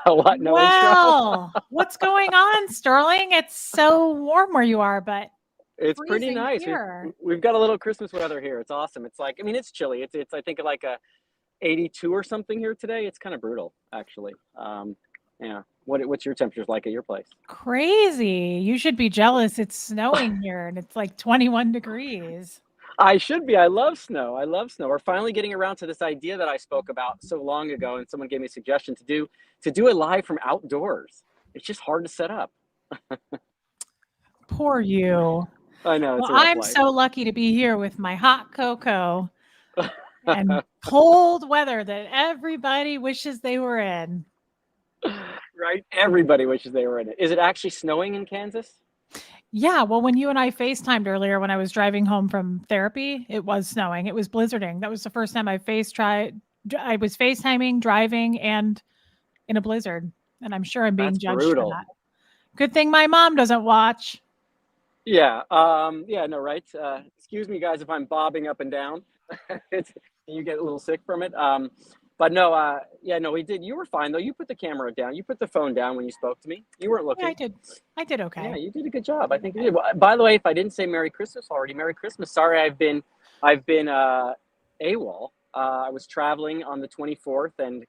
What? No intro? Well, what's going on, Sterling? It's so warm where you are, but It's pretty freezing nice. We've here. we've got a little Christmas weather here. It's awesome. It's like, I mean, it's chilly. It's I think like a 82 or something here today. It's kind of brutal, actually. Yeah. What's your temperatures like at your place? Crazy. You should be jealous. It's snowing here and it's like 21 degrees. I should be. I love snow. I love snow. We're finally getting around to this idea that I spoke about so long ago, and someone gave me a suggestion to do a live from outdoors. It's just hard to set up. Poor you. I know Well, it's a rough I'm life. so lucky to be here with my hot cocoa and cold weather that everybody wishes they were in. Right? Everybody wishes they were in it. Is it actually snowing in Kansas? Yeah, well, when you and I FaceTimed earlier when I was driving home from therapy, it was snowing. It was blizzarding. That was the first time I was FaceTiming, driving, and in a blizzard, and I'm sure I'm being That's judged for brutal. that. Good thing my mom doesn't watch. Yeah. Yeah. No. Right. Excuse me, guys, if I'm bobbing up and down. it's you get a little sick from it. But no. Yeah. No. We did. You were fine though. You put the camera down. You put the phone down when you spoke to me. You weren't Yeah, I looking. did. I did Yeah. okay. You did a good job. I think you did. Well, by the way, if I didn't say Merry Christmas already, Merry Christmas. Sorry, I've been AWOL. I was traveling on the 24th, and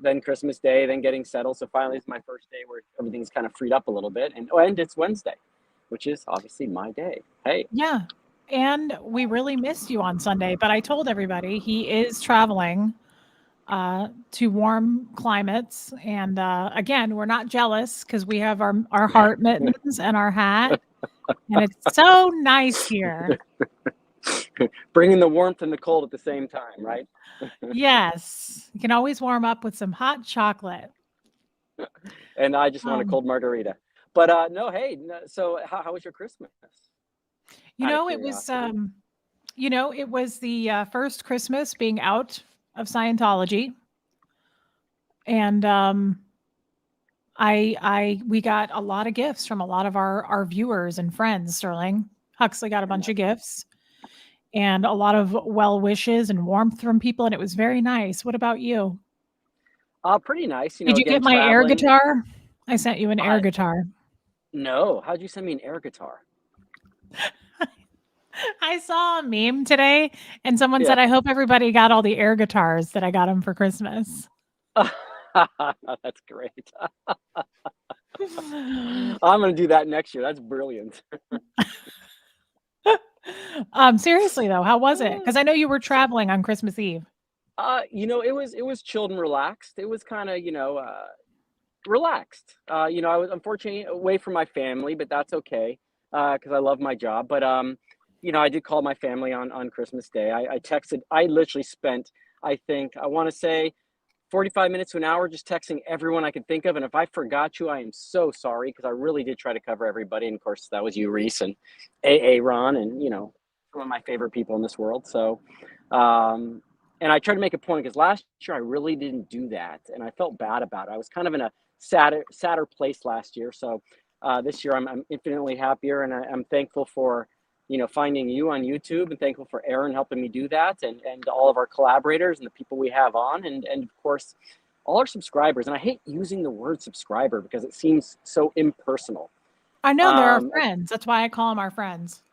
then Christmas Day, then getting settled. So finally, it's my first day where everything's kind of freed up a little bit, and it's Wednesday, which is obviously my day. Hey, Yeah, and we really missed you on Sunday, but I told everybody he is traveling to warm climates, and again, we're not jealous because we have our heart mittens and our hat, and it's so nice here. bringing the warmth and the cold at the same time, right? Yes, you can always warm up with some hot chocolate. And I just want a Um, cold margarita. But no, hey, no, so how was your Christmas? you Out of know, it was curiosity. it was the first Christmas being out of Scientology, and I we got a lot of gifts from a lot of our viewers and friends. Sterling Huxley got a Very bunch of nice. gifts and a lot of well wishes and warmth from people, and it was very nice. What about you? Pretty nice. Did you Again, get my air traveling. guitar? I sent you an air Uh, guitar. no. How'd you send me an air guitar? I saw a meme today, and someone Yeah. said, "I hope everybody got all the air guitars that I got them for Christmas." That's great. I'm gonna do that next year. That's brilliant. Seriously though, how was it? Because I know you were traveling on Christmas Eve. It was chilled and relaxed. It was kind of, relaxed. I was unfortunately away from my family, but that's okay because I love my job. But I did call my family on Christmas Day. I texted. I literally spent, I think, I want to say 45 minutes to an hour just texting everyone I could think of. And if I forgot you, I am so sorry because I really did try to cover everybody. And of course, that was you, Reese, and Ron, and some of my favorite people in this world. So, and I tried to make a point because last year I really didn't do that, and I felt bad about it. I was kind of in a sadder place last year. So this year I'm infinitely happier, and I'm thankful for finding you on YouTube, and thankful for Aaron helping me do that, and all of our collaborators and the people we have on, and of course all our subscribers. And I hate using the word subscriber because it seems so impersonal. I know they're our Um, friends. That's why I call them our friends.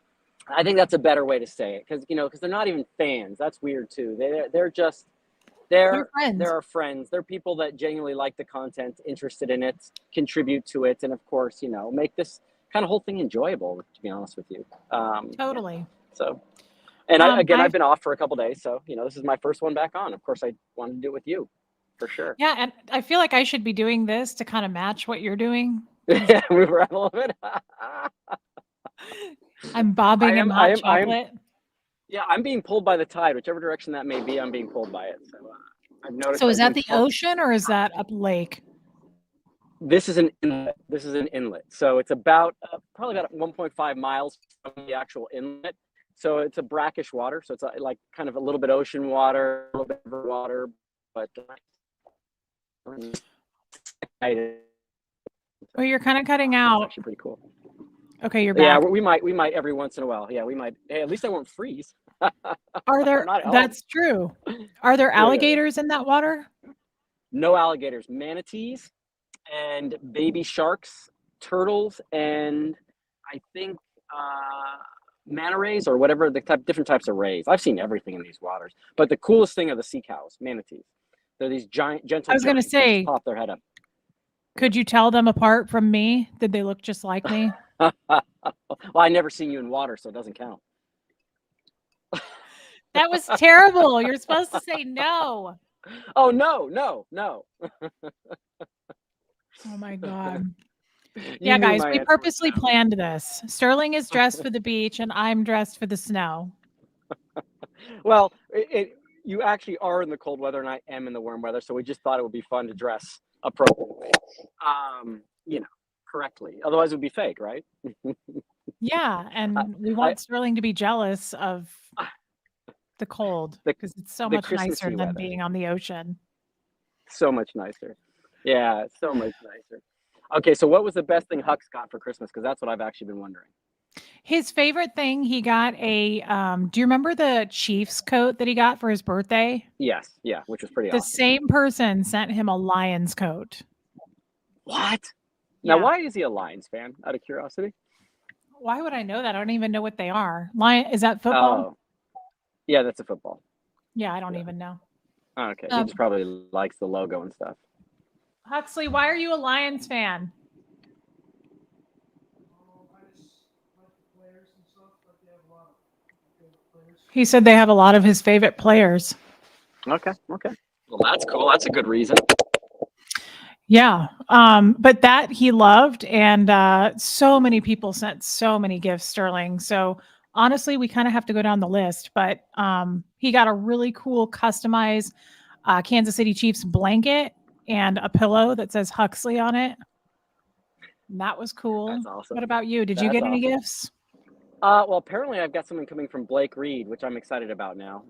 I think that's a better way to say it because they're not even fans. That's weird too. They're just They're they're friends. our friends. They're people that genuinely like the content, interested in it, contribute to it, and of course, make this kind of whole thing enjoyable. To be honest with you, yeah. Totally. So, and I I've been off for a couple days, so this is my first one back on. Of course, I wanted to do it with you, for sure. Yeah, and I feel like I should be doing this to kind of match what you're doing because Yeah, move around a little bit. I'm I bobbing in am. the I hot am. I am. chocolate. Yeah, I'm being pulled by the tide, whichever direction that may be. I'm being pulled by it. So I've noticed So is I've that been the pulled. ocean or is that a lake? This is an inlet. This is an inlet. So it's about probably about 1.5 miles from the actual inlet. So it's a brackish water. So it's like kind of a little bit ocean water, a little bit of river water, but Well, you're kind of cutting it's out. actually pretty cool. Okay, you're Yeah, back. we might every once in a while. Yeah, we might. Hey, at least I won't freeze. I'm Are there not at home. That's true. Are there Yeah, yeah, yeah. alligators in that water? No alligators, manatees, and baby sharks, turtles, and I think manta rays or whatever different types of rays. I've seen everything in these waters, but the coolest thing are the sea cows, manatees. They're these giant, I gentle was going to giants that just say, pop their head up. could you tell them apart from me? Did they look just like me? Well, I never seen you in water, so it doesn't count. That was terrible. You're supposed to say no. Oh no, no, no! Oh my God. You Yeah, knew guys, my we answer was purposely planned this. Sterling is dressed for the beach, and I'm dressed for the snow. no. Well, you actually are in the cold weather, and I am in the warm weather, so we just thought it would be fun to dress appropriately, you know, correctly. Otherwise, it would be fake, right? Yeah, I, and we I want Sterling to be jealous of the cold the because it's so the much nicer Christmassy than weather, being on the ocean. so much nicer. Yeah, so much nicer. Okay, so what was the best thing Hux got for Christmas? Because that's what I've actually been wondering. His favorite thing, he got a do you remember the Chiefs coat that he got for his birthday? Yes, yeah, which was pretty The awesome. same person sent him a Lions coat. What? Now, Yeah. why is he a Lions fan? Out of curiosity. Why would I know that? I don't even know what they are. Lion is that football? Oh, yeah, that's a football. Yeah, I don't Yeah. even know. Oh, okay, he just Um, probably likes the logo and stuff. Huxley, why are you a Lions fan? He said they have a lot of his favorite players. Okay, okay. Well, that's cool. That's a good reason. Yeah. But that he loved, and so many people sent so many gifts, Sterling. So honestly, we kind of have to go down the list. But he got a really cool customized Kansas City Chiefs blanket and a pillow that says Huxley on it. And that was cool. That's awesome. What about you? Did you That's get any awesome. gifts? Well, apparently I've got something coming from Blake Reed, which I'm excited about now.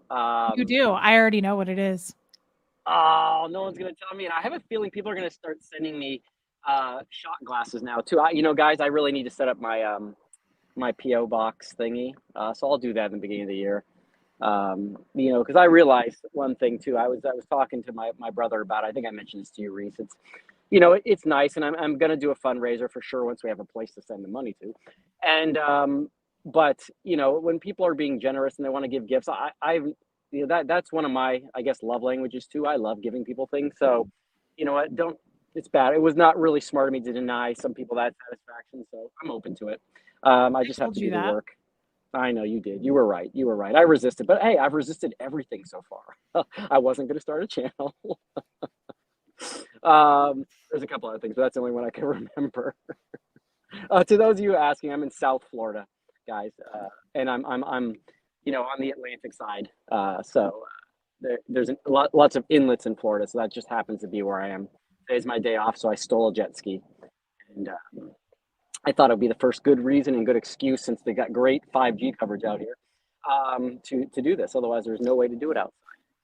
You do. I already know what it is. Oh, no one's gonna tell me, and I have a feeling people are gonna start sending me shot glasses now too. Guys, I really need to set up my PO box thingy, so I'll do that in the beginning of the year. Because I realized one thing too. I was talking to my brother about it. I think I mentioned this to you, Reese. It's nice, and I'm gonna do a fundraiser for sure once we have a place to send the money to. And but when people are being generous and they want to give gifts, that's one of my, I guess, love languages too. I love giving people things. So, you know what? Don't. It's bad. It was not really smart of me to deny some people that satisfaction. So I'm open to it. I I just have told to you do the that. work. I know you did. You were right. You were right. I resisted, but hey, I've resisted everything so far. I wasn't going to start a channel. There's a couple other things, but that's the only one I can remember. To those of you asking, I'm in South Florida, guys, and I'm on the Atlantic side. There's lots of inlets in Florida, so that just happens to be where I am. Today's my day off, so I stole a jet ski, and I thought it would be the first good reason and good excuse, since they got great 5G coverage out here, to do this. Otherwise, there's no way to do it outside.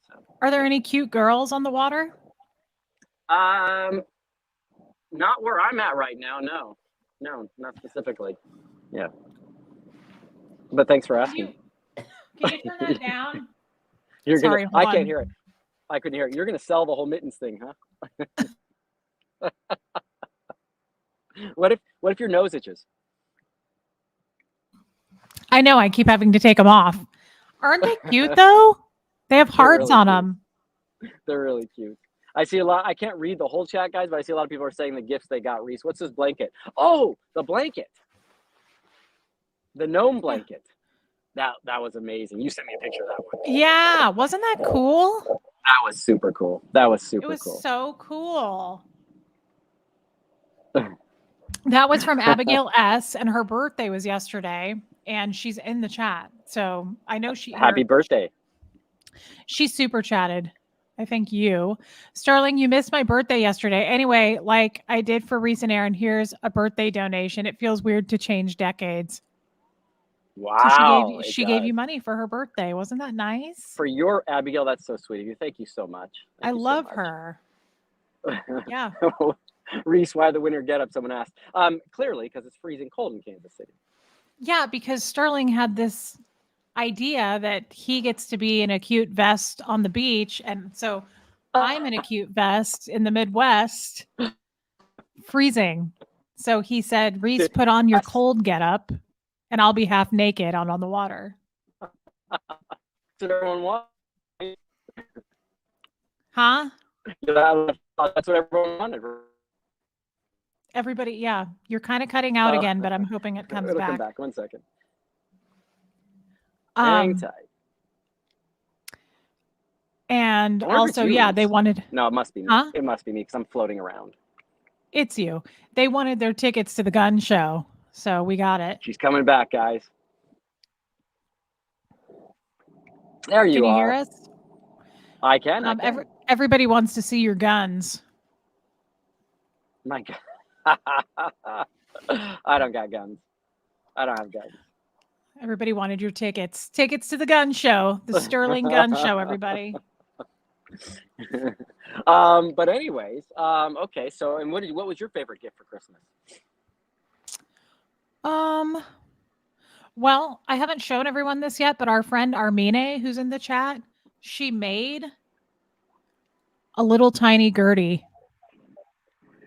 So, Are there any cute girls on the water? um, not where I'm at right now. No, no, not specifically. Yeah, but thanks for Can asking. you turn that down? You're gonna. Sorry, hold I can't on. hear it. I couldn't hear it. You're gonna sell the whole mittens thing, huh? What if your nose itches? I know I keep having to take them off. Aren't they cute though? They have They're hearts really on cute. them. They're really cute. I see a lot. I can't read the whole chat, guys, but I see a lot of people are saying the gifts they got. Reese, what's this blanket? Oh, the blanket, the gnome Yeah. blanket. That was amazing. You sent me a picture of that one. Yeah, wasn't that cool? That was super cool. That was It super was cool. so cool. That was from Abigail S. and her birthday was yesterday, and she's in the chat. So I know Happy birthday. she super chatted. I thank you. Sterling, you missed my birthday yesterday. Anyway, like I did for Reese and Aaron, here's a birthday donation. It feels weird to change decades. So Wow, it she gave you does. money for her birthday. Wasn't that nice? For your Abigail, that's so sweet of you. Thank you so much. I Thank you so love much. her. Yeah. Reese, why the winter get up? Someone asked. Clearly, because it's freezing cold in Kansas City. Yeah, because Sterling had this idea that he gets to be in a cute vest on the beach. And so I'm in a cute vest in the Midwest, freezing. So he said, Reese, put on your That's cold getup and I'll be half naked out on the water. what everyone wants. Huh? That's what everyone wanted. Everybody, yeah, you're kind of cutting out Uh, again, but I'm hoping it comes it'll come back. back. 1 second. Hang Um, tight. and I wonder if it's also, you, yeah, they Reese. wanted, No, it must be me. huh? It must be me because I'm floating around. It's you. They wanted their tickets to the gun show. So we got it. She's coming back, guys. There Can you you hear are. us? I can. Everybody wants to see your guns. My God. I don't got guns. I don't have guns. Everybody wanted your tickets. Tickets to the gun show, the Sterling Gun Show, everybody. But anyways, okay. So, and what was your favorite gift for Christmas? Um, well, I haven't shown everyone this yet, but our friend Armine, who's in the chat, she made a little tiny Gertie.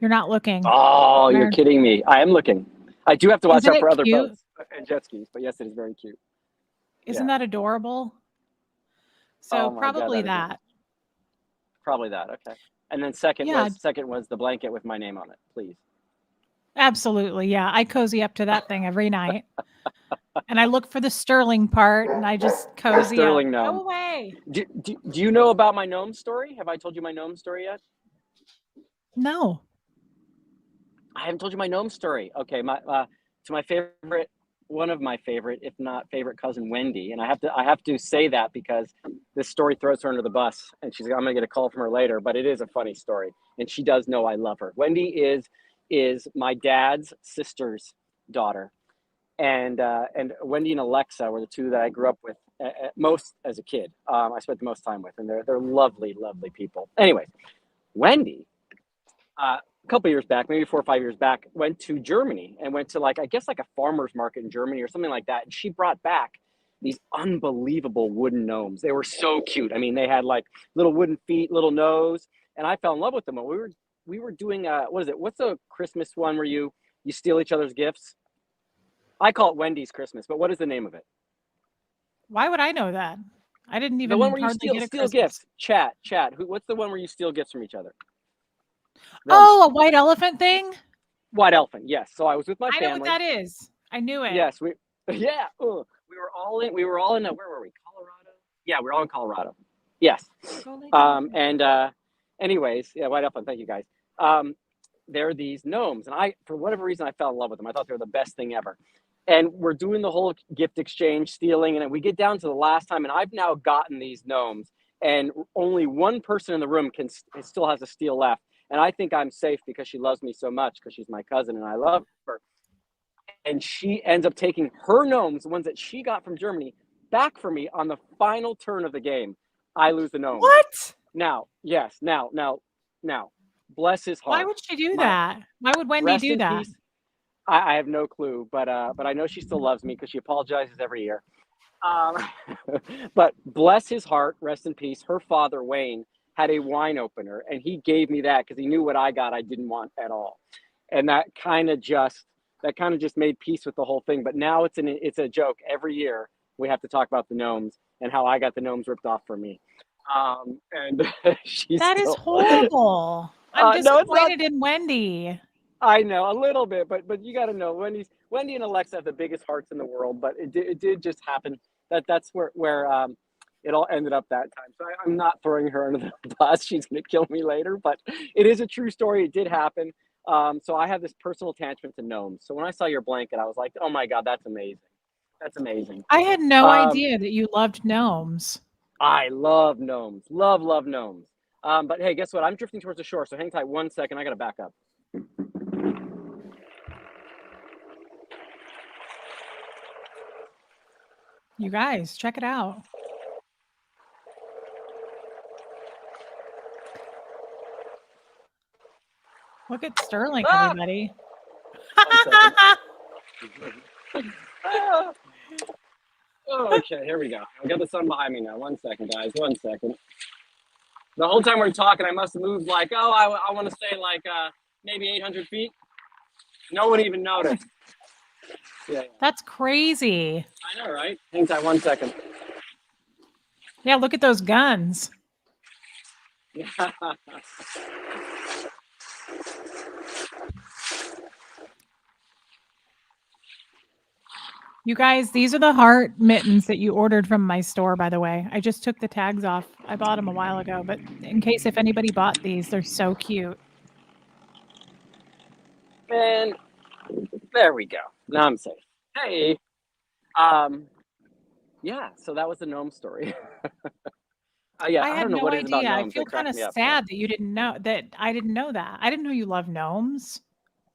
You're not looking. Oh, you're Where? kidding me. I am looking. I do have to watch Isn't out it for other cute? boats and jet skis, but yes, it is very cute. Isn't Yeah. that adorable? So Oh my God, probably that is that. probably that. Okay. And then second Yeah, was the blanket with my name on it, please. absolutely. Yeah, I cozy up to that thing every night. And I look for the Sterling part and I just The cozy up. sterling gnome. Go away. Do you know about my gnome story? Have I told you my gnome story yet? No. I haven't told you my gnome story. Okay, to my favorite, one of my favorite, if not favorite cousin, Wendy, and I have to say that because this story throws her under the bus, and I'm gonna get a call from her later, but it is a funny story, and she does know I love her. Wendy is my dad's sister's daughter, and Wendy and Alexa were the two that I grew up with most as a kid. I spent the most time with, and they're lovely, lovely people. Anyways, Wendy. A couple years back, maybe 4 or 5 years back, went to Germany and went to I guess like a farmer's market in Germany or something like that. And she brought back these unbelievable wooden gnomes. They were so cute. I mean, they had like little wooden feet, little nose, and I fell in love with them. We were doing what is it? What's the Christmas one where you steal each other's gifts? I call it Wendy's Christmas, but what is the name of it? Why would I know that? I didn't The one even where you hardly get a steal Christmas. gifts. Chat. What's the one where you steal gifts from each other? Oh, a white elephant thing? White elephant. Yes. So I was with my I know what family. that is. I knew it. Yes, yeah. We were all in where were we? Colorado? Yeah, we were all in Colorado. Yes. Anyways, yeah, white elephant. Thank you guys. There are these gnomes, and for whatever reason, I fell in love with them. I thought they were the best thing ever. And we're doing the whole gift exchange, stealing, and we get down to the last time, and I've now gotten these gnomes, and only one person in the room still has a steal left. And I think I'm safe because she loves me so much because she's my cousin and I love her. And she ends up taking her gnomes, the ones that she got from Germany, back for me on the final turn of the game. I lose the gnomes. What? Now, yes, now, bless his heart. Why would she do that? Why would Wendy do that? Peace. I have no clue, but I know she still loves me because she apologizes every year. But bless his heart, rest in peace. Her father, Wayne, had a wine opener, and he gave me that because he knew what I got I didn't want at all, and that kind of just made peace with the whole thing. But now it's a joke. Every year we have to talk about the gnomes and how I got the gnomes ripped off from me. And That is horrible. I'm disappointed in Wendy. I know a little bit, but you got to know Wendy and Alexa have the biggest hearts in the world. But it did just happen that's where it all ended up that time. So I'm not throwing her under the bus. She's gonna kill me later, but it is a true story. It did happen. So I have this personal attachment to gnomes. So when I saw your blanket, I was like, oh my God, that's amazing. That's amazing. I had no idea that you loved gnomes. I love gnomes. Love gnomes. But hey, guess what? I'm drifting towards the shore. So hang tight 1 second. I got to back up. You guys, check it out. Look at Sterling, everybody. Okay, here we go. I got the sun behind me now. 1 second, guys. 1 second. The whole time we're talking, I must have moved like, oh, I want to say like maybe 800 feet. No one even noticed. Yeah, That's crazy. I know, right? Hang tight 1 second. Yeah, look at those guns. You guys, these are the heart mittens that you ordered from my store, by the way. I just took the tags off. I bought them a while ago, but in case if anybody bought these, they're so cute. And there we go. Now I'm safe. Hey, yeah. So that was the gnome story. Yeah, I I had don't know no what it is about idea. I gnomes feel that kind crack of me up. sad that you didn't know that. I didn't know that. I didn't know you love gnomes.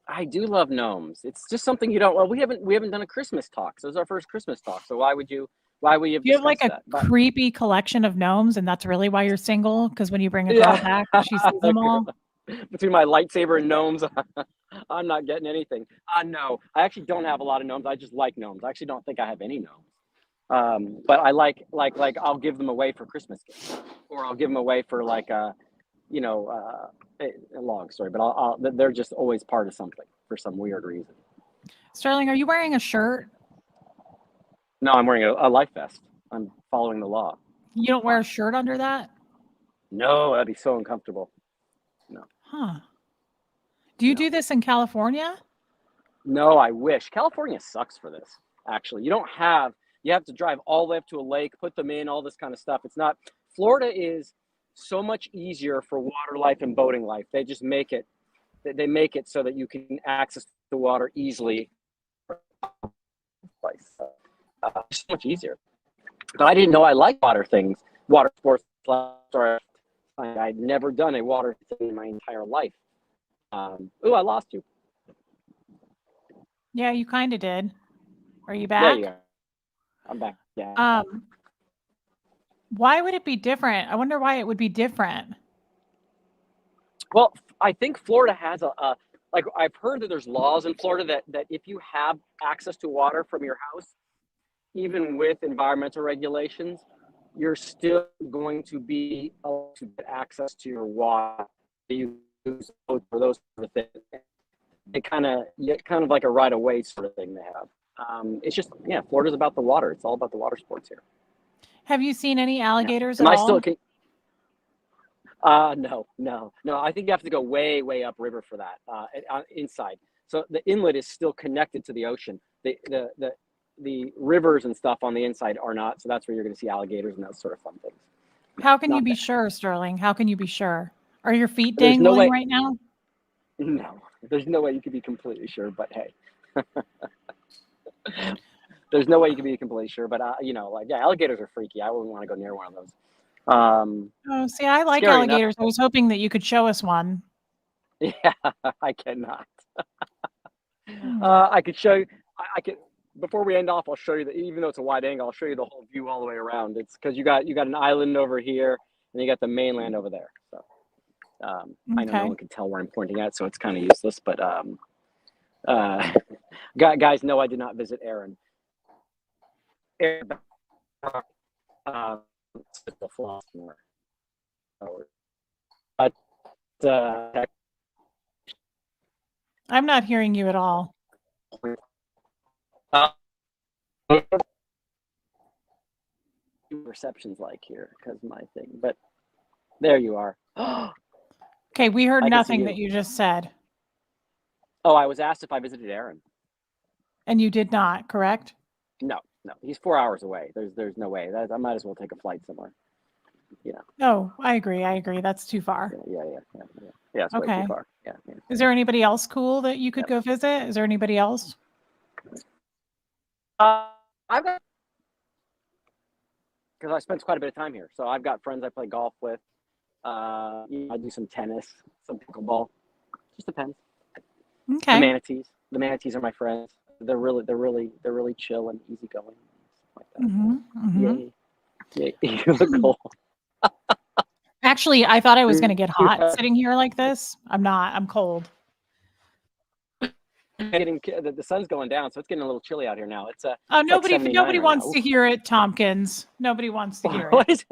I do love gnomes. It's just something you don't. Well, we haven't done a Christmas talk. So this is our first Christmas talk. So why would you have Do you have like discussed a that? But creepy collection of gnomes, and that's really why you're single? Because when you bring a girl yeah, back, she sees them all. between my lightsaber and gnomes, I'm not getting anything. No, I actually don't have a lot of gnomes. I just like gnomes. I actually don't think I have any gnomes. But I like I'll give them away for Christmas gifts, or I'll give them away for like a long story. But they're just always part of something for some weird reason. Sterling, are you wearing a shirt? No, I'm wearing a life vest. I'm following the law. You don't wear a shirt under that? No, that'd be so uncomfortable. No. Huh. Do you No. do this in California? No, I wish. California sucks for this, actually. You have to drive all the way up to a lake, put them in, all this kind of stuff. It's not, Florida is so much easier for water life and boating life. They just make it, they make it so that you can access the water easily. So much easier. But I didn't know I liked water things, water sports. I'd never done a water thing in my entire life. I lost you. Yeah, you kind of did. Are you There back? you go. I'm back. Yeah. Why would it be different? I wonder why it would be different. Well, I think Florida has like I've heard that there's laws in Florida that if you have access to water from your house, even with environmental regulations, you're still going to be able to get access to your water you use for those sort of things. It kind of like a right of way sort of thing they have. It's just Florida's about the water. It's all about the water sports here. Have you seen any alligators Am at I all? still? No. I think you have to go way, way upriver for that. Inside, so the inlet is still connected to the ocean. The rivers and stuff on the inside are not. So that's where you're going to see alligators and those sort of fun things. How can you Not be there. sure, Sterling? How can you be sure? Are your feet There's no dangling way. right now? No, there's no way you can be completely sure. But hey, there's no way you can be completely sure. But alligators are freaky. I wouldn't want to go near one of those. Oh, see, I like scary alligators. I was hoping that you could show us one. Yeah, I cannot. I could show you. I could before we end off. I'll show you that even though it's a wide angle, I'll show you the whole view all the way around. It's because you got an island over here and you got the mainland over there. So I know no one can tell where I'm pointing at, so it's kind of useless. But guys, no, I did not visit Aaron. But I'm not hearing you at all. Reception's like here because my thing, but there you are. Okay, we heard I can see nothing you. that you just said. Oh, I was asked if I visited Aaron. And you did not, correct? No, he's 4 hours away. There's no way. I might as well take a flight somewhere. No, I agree. That's too far. Yeah. It's way too far. Yeah. Is there anybody else cool that you could go visit? Is there anybody else? I've got, because I spent quite a bit of time here. So I've got friends I play golf with. I do some tennis, some pickleball. Just depends. Okay. The manatees are my friends. They're really chill and easygoing. Like that. Mm-hmm. Yay. You look cold. Actually, I thought I was going to get hot sitting here like this. I'm not. I'm cold. The sun's going down, so it's getting a little chilly out here now. It's nobody like wants to hear it, Tompkins. Nobody wants to hear it.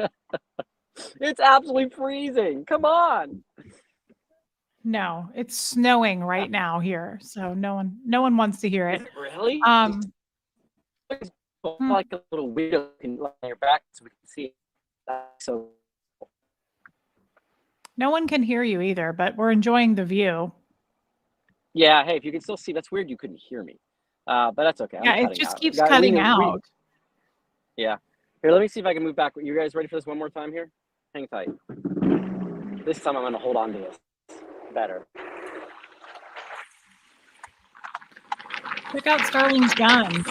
It's absolutely freezing. Come on. No, it's snowing right now here, so no one wants to hear Is it. it really? Um, It's hmm, like a little window on your back so we can see. So no one can hear you either, but we're enjoying the view. yeah, hey, if you can still see, that's weird. You couldn't hear me, but that's okay. I'm Yeah, it cutting just out. keeps cutting out. Yeah. Here, let me see if I can move back. You guys ready for this one more time? Here, hang tight. This time I'm going to hold on to this better. Check out Sterling's gun.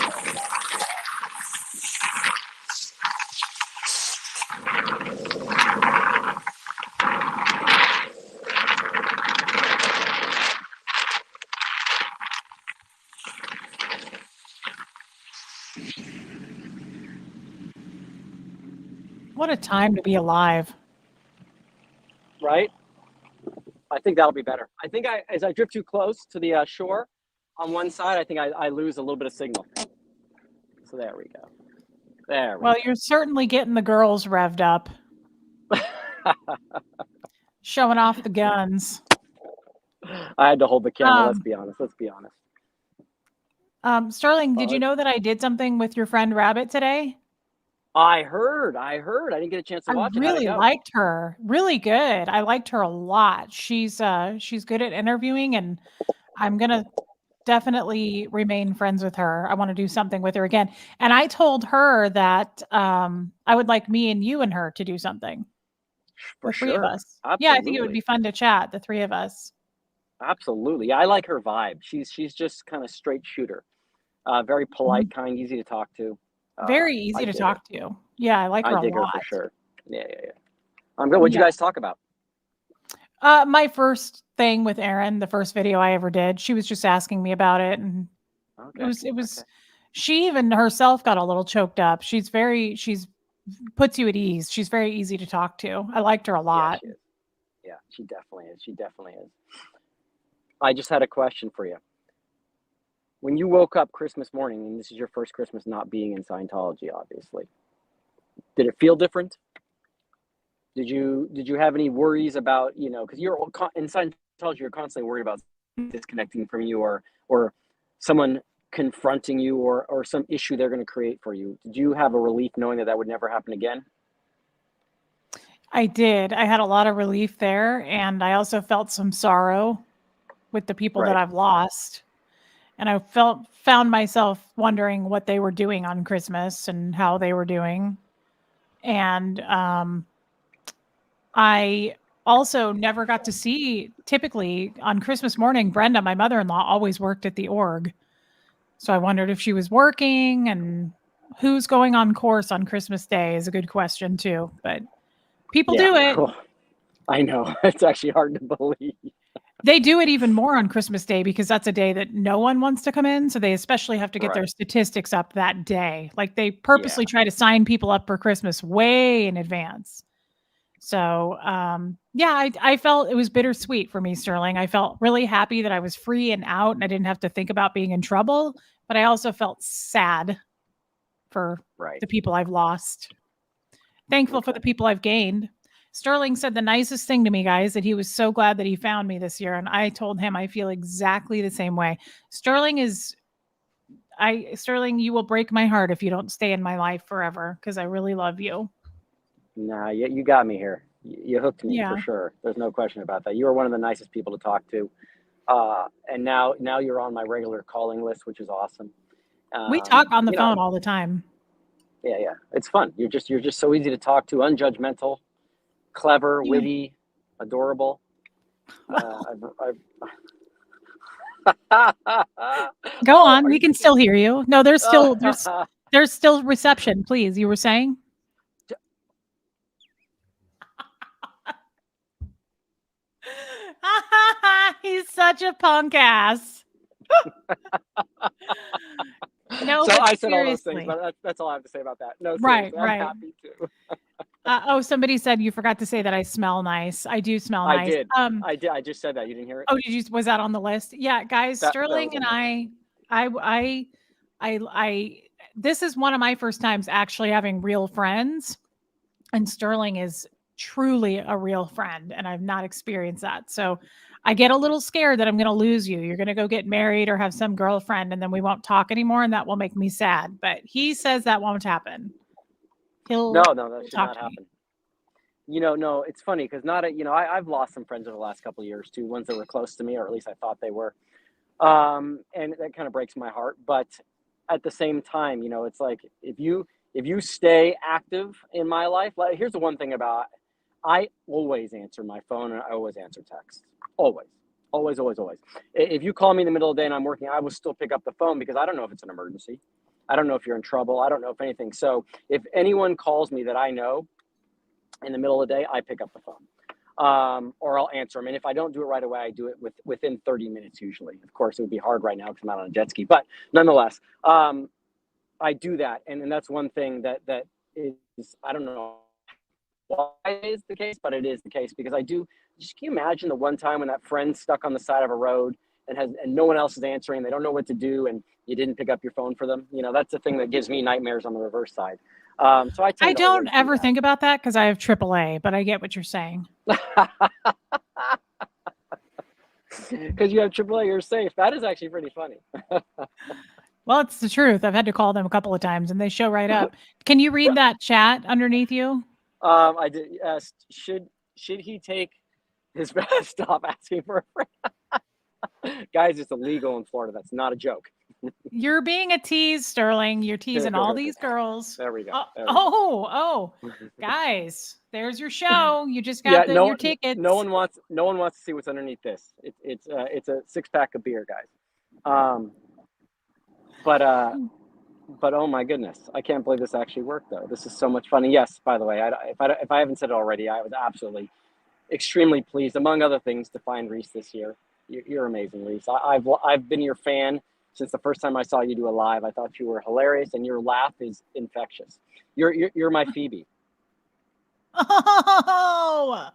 What a time to be alive. Right? I think that'll be better. I think as I drift too close to the shore on one side, I think I lose a little bit of signal. So there we go. There we Well, you're certainly getting the girls revved up, go. showing off the guns. I had to hold the camera. Let's Um, be honest. Let's be honest. Sterling, did you But know that I did something with your friend Rabbit today? I heard. I didn't get a chance to I watch it. How'd it really go? liked her. Really good. I liked her a lot. She's good at interviewing, and I'm gonna definitely remain friends with her. I want to do something with her again. And I told her that I would like me and you and her to do something. For The three of sure. us. Yeah, I think it would be Absolutely. fun to chat, the three of us. Absolutely. I like her vibe. She's just kind of straight shooter. Very Mhm. polite, kind, easy to talk to. Very I easy to dig her. talk to. Yeah, I like I her a dig her for lot. sure. Yeah, yeah, yeah. I'm good. What'd you Yeah. guys talk about? My first thing with Erin, the first video I ever did, she was just asking me about it, and it Okay. was it Okay. was she even herself got a little choked up. She's puts you at ease. She's very easy to talk to. I liked her a Yeah, lot. she is. Yeah, she definitely is. She definitely is. I just had a question for you. When you woke up Christmas morning, and this is your first Christmas not being in Scientology, obviously, did it feel different? Did you have any worries about, because you're in Scientology, you're constantly worried about disconnecting from you, or someone confronting you, or some issue they're going to create for you. Did you have a relief knowing that would never happen again? I did. I had a lot of relief there, and I also felt some sorrow with the people that Right. I've lost. And I found myself wondering what they were doing on Christmas and how they were doing. And I also never got to see, typically on Christmas morning, Brenda, my mother-in-law, always worked at the org. So I wondered if she was working, and who's going on course on Christmas Day is a good question too. But people Yeah. do it. Oh, I know. It's actually hard to believe. They do it even more on Christmas Day because that's a day that no one wants to come in, so they especially have to get their Right. statistics up that day. Like, they Yeah. purposely try to sign people up for Christmas way in advance. So, yeah, I felt it was bittersweet for me, Sterling. I felt really happy that I was free and out and I didn't have to think about being in trouble, but I also felt sad for Right. the people I've lost. Thankful for Okay. the people I've gained. Sterling said the nicest thing to me, guys, that he was so glad that he found me this year. And I told him I feel exactly the same way. Sterling, you will break my heart if you don't stay in my life forever because I really love you. Nah, you got me here. You hooked me for Yeah. sure. There's no question about that. You are one of the nicest people to talk to. And now you're on my regular calling list, which is awesome. We talk on the You know, phone all the time. yeah, yeah. It's fun. You're just so easy to talk to, unjudgmental, clever, Yeah. witty, adorable. Well, go Oh, on. are We you can taking? still hear you. No, there's Oh, still there's still reception, please. You were saying? He's such a punk ass. No, so but I said all those things, seriously. but that's all I have to say about that. No, Right, seriously, I'm right. happy to. Oh, somebody said you forgot to say that I smell nice. I do smell I nice. did. I did. I just said that. You didn't hear it? Oh, did you was that on the list? Yeah, guys, That Sterling was and on there. I this is one of my first times actually having real friends, and Sterling is truly a real friend, and I've not experienced that. So I get a little scared that I'm going to lose you. You're going to go get married or have some girlfriend, and then we won't talk anymore, and that will make me sad. But he says that won't happen. No, He'll no, that should talk not to me. happen. No, it's funny because not a, I've lost some friends over the last couple of years too, ones that were close to me, or at least I thought they were. And that kind of breaks my heart. But at the same time, it's like if you stay active in my life, like here's the one thing about I always answer my phone and I always answer text. Always. Always, always, always. If you call me in the middle of the day and I'm working, I will still pick up the phone because I don't know if it's an emergency. I don't know if you're in trouble. I don't know if anything. So if anyone calls me that I know in the middle of the day, I pick up the phone. Or I'll answer them. And if I don't do it right away, I do it within 30 minutes usually. Of course, it would be hard right now because I'm out on a jet ski, but nonetheless, I do that. And that's one thing that is, I don't know why it is the case, but it is the case because I do. Just can you imagine the one time when that friend's stuck on the side of a road and no one else is answering, they don't know what to do, and you didn't pick up your phone for them? That's the thing that gives me nightmares on the reverse side. So I I tend to don't always do ever think about that because I have AAA, but I get what you're saying. that. Because you have AAA, you're safe. That is actually pretty funny. Well, it's the truth. I've had to call them a couple of times and they show right up. Can you read that chat underneath you? I did. Should he take his vest off asking for a friend? Guys, it's illegal in Florida. That's not a joke. You're being a tease, Sterling. You're teasing all these girls. There we go. Guys, there's your show. You just Yeah, got your tickets. no one wants to see what's underneath this. It's a 6-pack of beer, guys. But oh my goodness, I can't believe this actually worked though. This is so much fun. And yes, by the way, if I haven't said it already, I was absolutely extremely pleased, among other things, to find Reese this year. You're amazing, Reese. I've been your fan since the first time I saw you do a live. I thought you were hilarious, and your laugh is infectious. You're my Phoebe. Oh,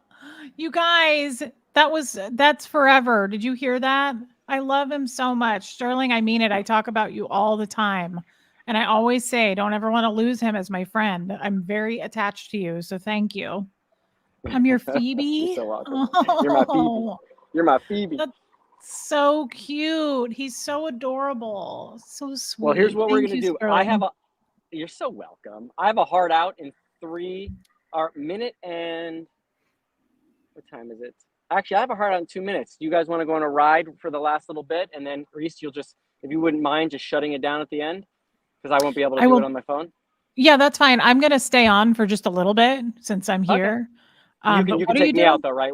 you guys, that's forever. Did you hear that? I love him so much. Sterling, I mean it. I talk about you all the time. And I always say, don't ever want to lose him as my friend. I'm very attached to you. So thank you. I'm your Phoebe. You're so welcome. You're my Phoebe. You're my Phoebe. That's so cute. He's so adorable. So sweet. Well, here's what we're going to do. Sterling. You're so welcome. I have a heart out in 3 or minute and what time is it? Actually, I have a heart out in 2 minutes. Do you guys want to go on a ride for the last little bit? And then Reese, you'll just, if you wouldn't mind just shutting it down at the end, because I won't be able to do it on my phone. Yeah, that's fine. I'm going to stay on for just a little bit since I'm here. Okay. You can take me out though, right?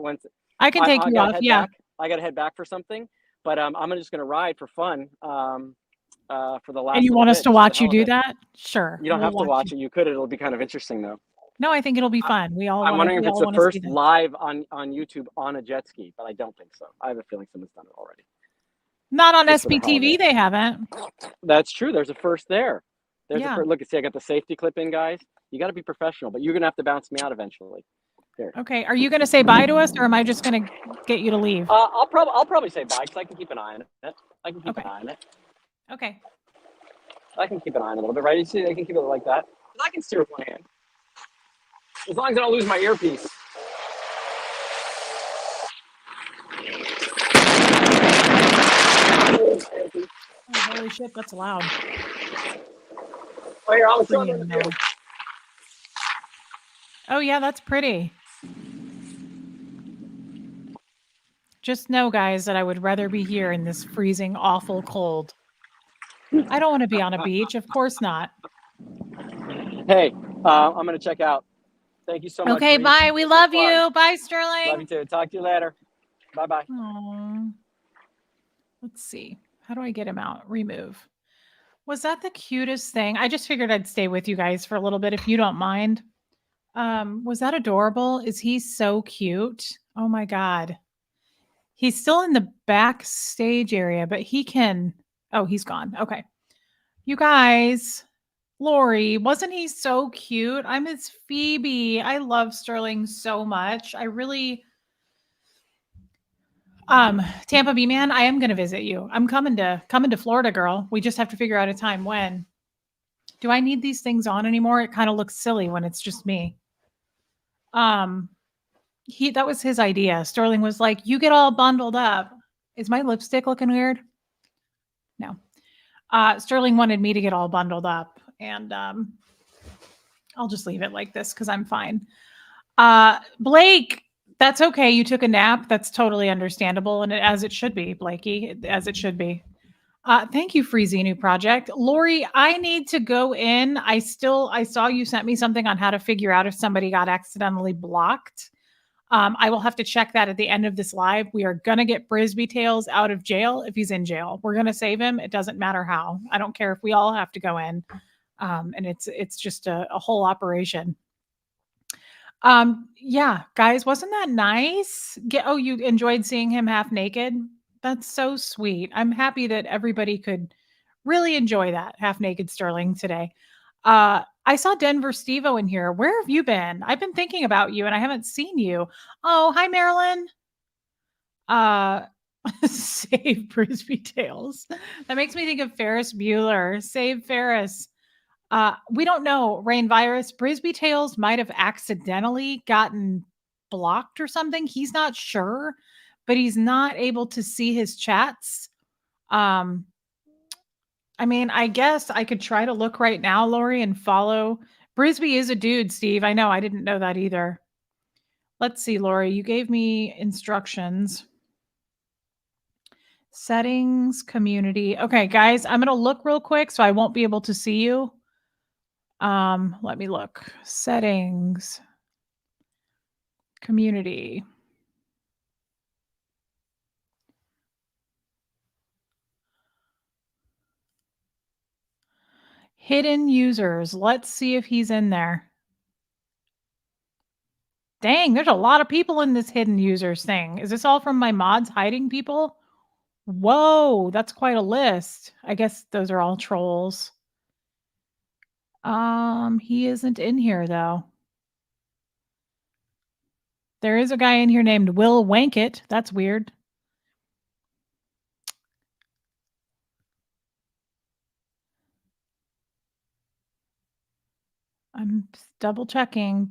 I can take you off. Yeah. I got to head back for something, but I'm just going to ride for fun. For the last. And you want us to watch you do that? Sure. You don't have to watch it. You could. It'll be kind of interesting though. No, I think it'll be fun. I'm wondering if it's the first live on YouTube on a jet ski, but I don't think so. I have a feeling someone's done it already. Not on SBTV, they haven't. That's true. There's a first there. There's a first. Look, see, I got the safety clip in, guys. You got to be professional, but you're gonna have to bounce me out eventually. Here. Okay. Are you gonna say bye to us, or am I just gonna get you to leave? I'll probably say bye because I can keep an eye on it. I can keep an eye on it. Okay. I can keep an eye on it a little bit, right? You see, I can keep it like that. I can steer with one hand. As long as I don't lose my earpiece. Oh, holy shit, that's loud. Oh, here, I'll show them. Oh, yeah, that's pretty. Just know, guys, that I would rather be here in this freezing, awful cold. I don't want to be on a beach. Of course not. Hey, I'm going to check out. Thank you so much. Okay, bye. We love you. Bye, Sterling. Love you too. Talk to you later. Bye-bye. Let's see. How do I get him out? Remove. Was that the cutest thing? I just figured I'd stay with you guys for a little bit if you don't mind. Was that adorable? Is he so cute? Oh my God. He's still in the backstage area, but he can. Oh, he's gone. Okay. You guys, Lori, wasn't he so cute? I miss Phoebe. I love Sterling so much. I really. Tampa Bay man, I am going to visit you. I'm coming to Florida, girl. We just have to figure out a time when. Do I need these things on anymore? It kind of looks silly when it's just me. That was his idea. Sterling was like, "You get all bundled up." Is my lipstick looking weird? No. Sterling wanted me to get all bundled up, and I'll just leave it like this because I'm fine. Blake, that's okay. You took a nap. That's totally understandable, and as it should be, Blakey, as it should be. Thank you, Free Xenu Project. Lori, I need to go in. I saw you sent me something on how to figure out if somebody got accidentally blocked. I will have to check that at the end of this live. We are going to get Brisby Tails out of jail if he's in jail. We're going to save him. It doesn't matter how. I don't care if we all have to go in. And it's just a whole operation. Yeah, guys, wasn't that nice? You enjoyed seeing him half naked? That's so sweet. I'm happy that everybody could really enjoy that half naked Sterling today. I saw Denver Stevo in here. Where have you been? I've been thinking about you and I haven't seen you. Oh, hi, Marilyn. Save Brisby Tails. That makes me think of Ferris Bueller. Save Ferris. We don't know. Rain Virus. Brisby Tails might have accidentally gotten blocked or something. He's not sure, but he's not able to see his chats. I mean, I guess I could try to look right now, Lori, and follow. Brisby is a dude, Steve. I know. I didn't know that either. Let's see, Lori. You gave me instructions. Settings, community. Okay, guys, I'm going to look real quick so I won't be able to see you. Let me look. Settings, community. Hidden users. Let's see if he's in there. Dang, there's a lot of people in this hidden users thing. Is this all from my mods hiding people? Whoa, that's quite a list. I guess those are all trolls. He isn't in here though. There is a guy in here named Will Wankett. That's weird. I'm double checking.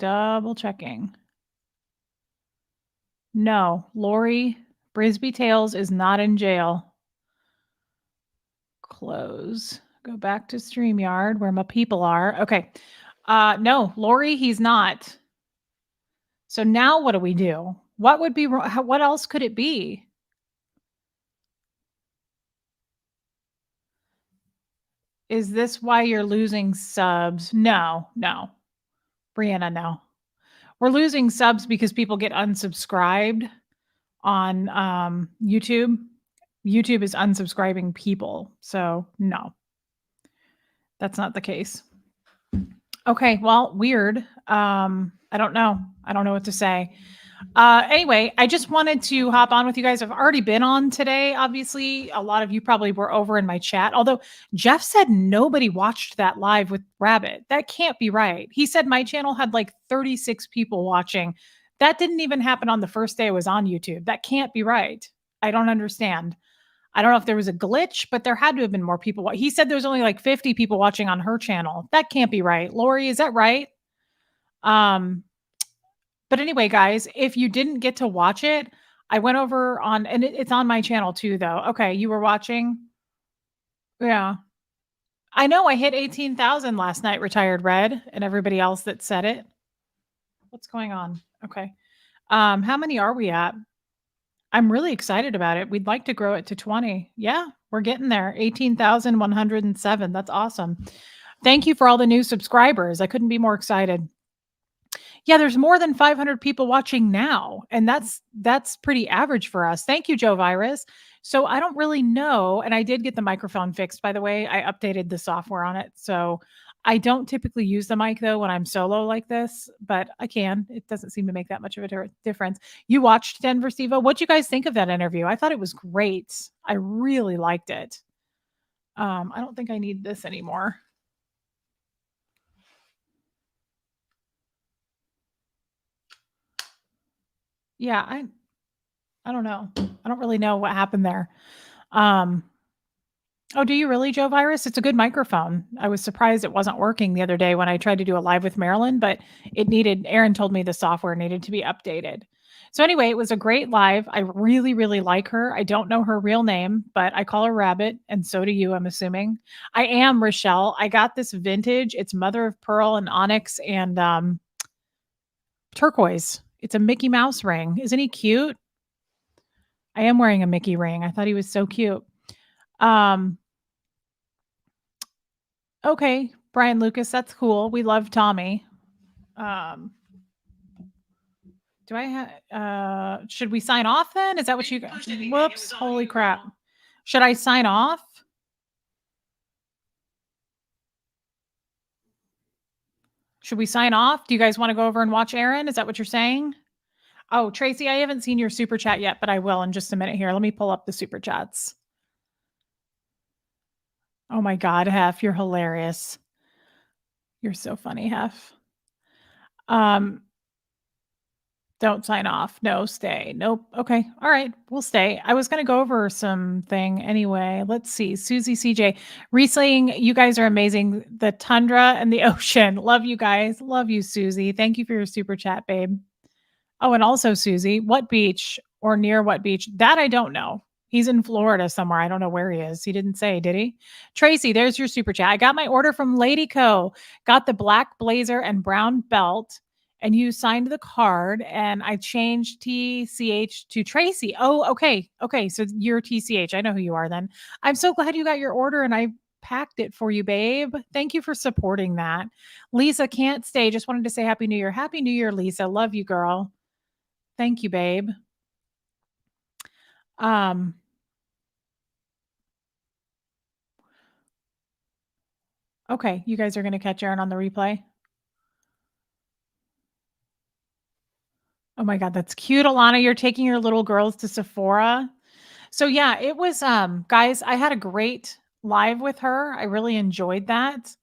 No, Lori Brisby Tails is not in jail. Close. Go back to StreamYard where my people are. Okay. No, Lori, he's not. So now what do we do? What would be wrong? What else could it be? Is this why you're losing subs? No. Brianna, no. We're losing subs because people get unsubscribed on YouTube. YouTube is unsubscribing people. So no, that's not the case. Okay, well, weird. I don't know. I don't know what to say. Anyway, I just wanted to hop on with you guys. I've already been on today. Obviously, a lot of you probably were over in my chat. Although Jeff said nobody watched that live with Rabbit. That can't be right. He said my channel had like 36 people watching. That didn't even happen on the first day I was on YouTube. That can't be right. I don't understand. I don't know if there was a glitch, but there had to have been more people. He said there was only like 50 people watching on her channel. That can't be right. Lori, is that right? But anyway, guys, if you didn't get to watch it, I went over on, and it's on my channel too, though. Okay, you were watching? Yeah. I know I hit 18,000 last night, Retired Red, and everybody else that said it. What's going on? Okay. How many are we at? I'm really excited about it. We'd like to grow it to 20. Yeah, we're getting there. 18,107. That's awesome. Thank you for all the new subscribers. I couldn't be more excited. Yeah, there's more than 500 people watching now, and that's pretty average for us. Thank you, Joe Virus. So I don't really know, and I did get the microphone fixed, by the way. I updated the software on it, so I don't typically use the mic though when I'm solo like this, but I can. It doesn't seem to make that much of a difference. You watched Denver Stevo. What'd you guys think of that interview? I thought it was great. I really liked it. I don't think I need this anymore. Yeah, I don't know. I don't really know what happened there. Oh, do you really, Joe Virus? It's a good microphone. I was surprised it wasn't working the other day when I tried to do a live with Marilyn, but Aaron told me the software needed to be updated. So anyway, it was a great live. I really, really like her. I don't know her real name, but I call her Rabbit, and so do you, I'm assuming. I am Rochelle. I got this vintage. It's mother of pearl and onyx and turquoise. It's a Mickey Mouse ring. Isn't he cute? I am wearing a Mickey ring. I thought he was so cute. Um, okay, Brian Lucas, that's cool. We love Tommy. Um, do I have should we sign off then? Is that what you got? Whoops, holy crap. Should I sign off? Should we sign off? Do you guys want to go over and watch Aaron? Is that what you're saying? Oh, Tracy, I haven't seen your super chat yet, but I will in just a minute here. Let me pull up the super chats. Oh my God, Hef, you're hilarious. You're so funny, Hef. Don't sign off. No, stay. Nope. Okay. All right. We'll stay. I was going to go over something anyway. Let's see. Susie CJ. Riesling, you guys are amazing. The tundra and the ocean. Love you guys. Love you, Susie. Thank you for your super chat, babe. Oh, and also, Susie, what beach or near what beach? That I don't know. He's in Florida somewhere. I don't know where he is. He didn't say, did he? Tracy, there's your super chat. I got my order from Lady Co. Got the black blazer and brown belt, and you signed the card, and I changed TCH to Tracy. Oh, okay. Okay. So you're TCH. I know who you are then. I'm so glad you got your order and I packed it for you, babe. Thank you for supporting that. Lisa can't stay. Just wanted to say Happy New Year. Happy New Year, Lisa. Love you, girl. Thank you, babe. Okay, you guys are going to catch Aaron on the replay. Oh my God, that's cute. Alana, you're taking your little girls to Sephora. So yeah, it was, guys, I had a great live with her. I really enjoyed that.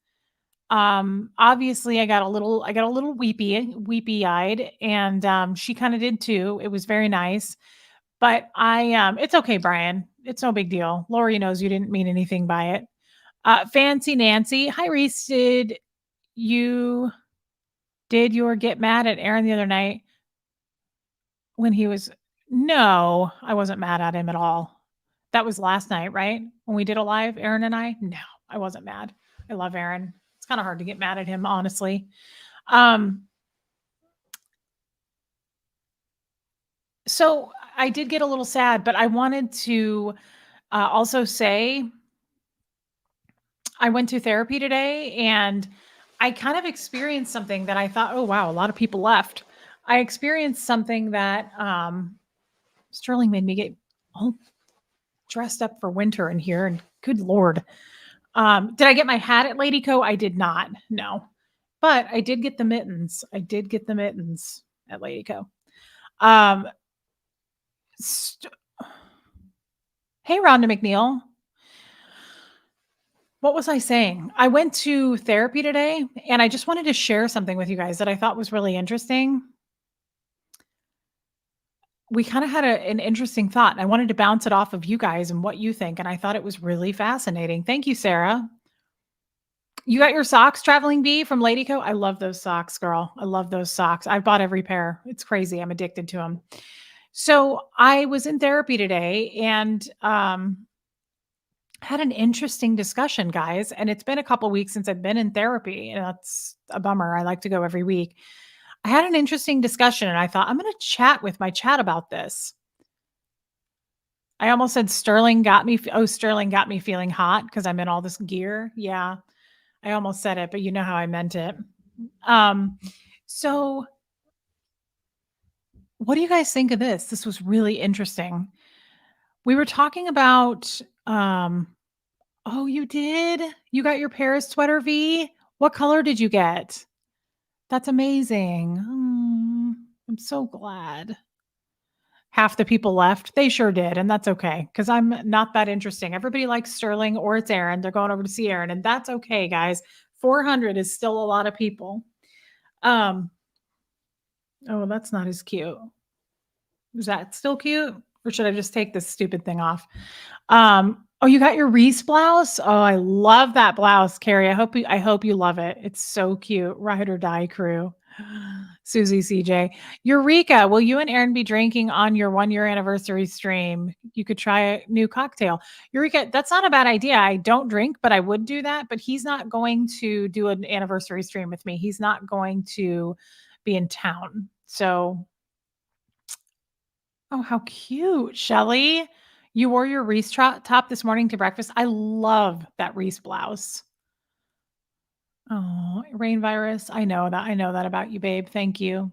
Obviously I got a little weepy eyed, and she kind of did too. It was very nice, but it's okay, Brian. It's no big deal. Lori knows you didn't mean anything by it. Fancy Nancy. Hi, Reese. Did you get mad at Aaron the other night when he was? No, I wasn't mad at him at all. That was last night, right? When we did a live, Aaron and I? No, I wasn't mad. I love Aaron. It's kind of hard to get mad at him, honestly. So I did get a little sad, but I wanted to also say I went to therapy today, and I kind of experienced something that I thought, oh, wow, a lot of people left. I experienced something that Sterling made me get all dressed up for winter in here. And good Lord. Did I get my hat at Lady Co? I did not. No. But I did get the mittens. I did get the mittens at Lady Co. Hey, Rhonda McNeil. What was I saying? I went to therapy today, and I just wanted to share something with you guys that I thought was really interesting. We kind of had an interesting thought, and I wanted to bounce it off of you guys and what you think, and I thought it was really fascinating. Thank you, Sarah. You got your socks, Traveling Bee from Lady Co? I love those socks, girl. I love those socks. I've bought every pair. It's crazy. I'm addicted to them. So I was in therapy today, and had an interesting discussion, guys. And it's been a couple weeks since I've been in therapy, and that's a bummer. I like to go every week. I had an interesting discussion, and I thought I'm going to chat with my chat about this. I almost said Sterling got me. Oh, Sterling got me feeling hot because I'm in all this gear. Yeah, I almost said it, but you know how I meant it. So what do you guys think of this? This was really interesting. We were talking about, oh, you did? You got your Paris sweater, V? What color did you get? That's amazing. I'm so glad. Half the people left. They sure did. And that's okay, because I'm not that interesting. Everybody likes Sterling, or it's Aaron. They're going over to see Aaron, and that's okay, guys. 400 is still a lot of people. Oh, that's not as cute. Is that still cute? Or should I just take this stupid thing off? Oh, you got your Reese blouse? Oh, I love that blouse, Carrie. I hope you love it. It's so cute. Ride or Die crew. Susie CJ. Eureka, will you and Aaron be drinking on your 1 year anniversary stream? You could try a new cocktail. Eureka, that's not a bad idea. I don't drink, but I would do that. But he's not going to do an anniversary stream with me. He's not going to be in town. So, oh, how cute, Shelly. You wore your Reese top this morning to breakfast. I love that Reese blouse. Oh, rain virus. I know that. I know that about you, babe. Thank you.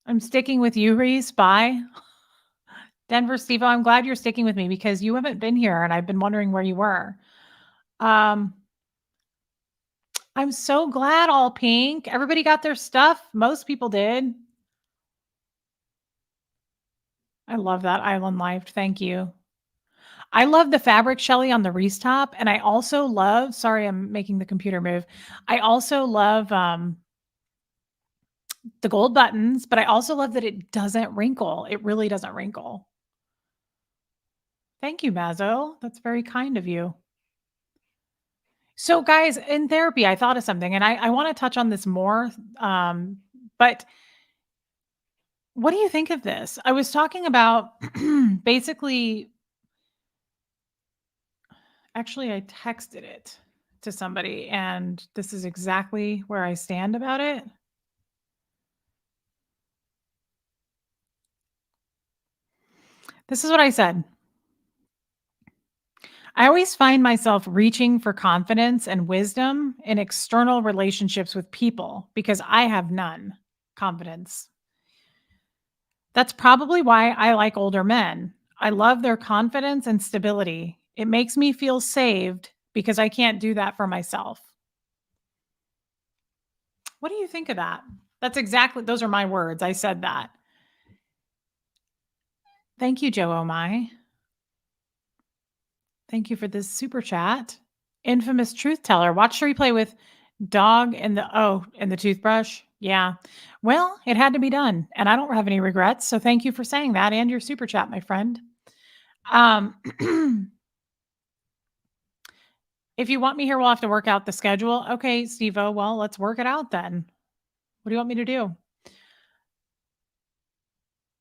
I'm sticking with you, Reese. Bye. Denver Steve, I'm glad you're sticking with me because you haven't been here and I've been wondering where you were. Um, I'm so glad all pink. Everybody got their stuff. Most people did. I love that island life. Thank you. I love the fabric, Shelly, on the Reese top. And I also love, sorry, I'm making the computer move. I also love the gold buttons, but I also love that it doesn't wrinkle. It really doesn't wrinkle. Thank you, Mazo. That's very kind of you. So, guys, in therapy, I thought of something, and I want to touch on this more. But what do you think of this? I was talking about basically, actually, I texted it to somebody, and this is exactly where I stand about it. This is what I said. I always find myself reaching for confidence and wisdom in external relationships with people because I have none confidence. That's probably why I like older men. I love their confidence and stability. It makes me feel saved because I can't do that for myself. What do you think of that? That's exactly, those are my words. I said that. Thank you, Joe Oh My. Thank you for this super chat. Infamous truth teller. Watch the replay with dog and the toothbrush. Yeah. Well, it had to be done, and I don't have any regrets. So thank you for saying that and your super chat, my friend. If you want me here, we'll have to work out the schedule. Okay, Steve-O, well, let's work it out then. What do you want me to do?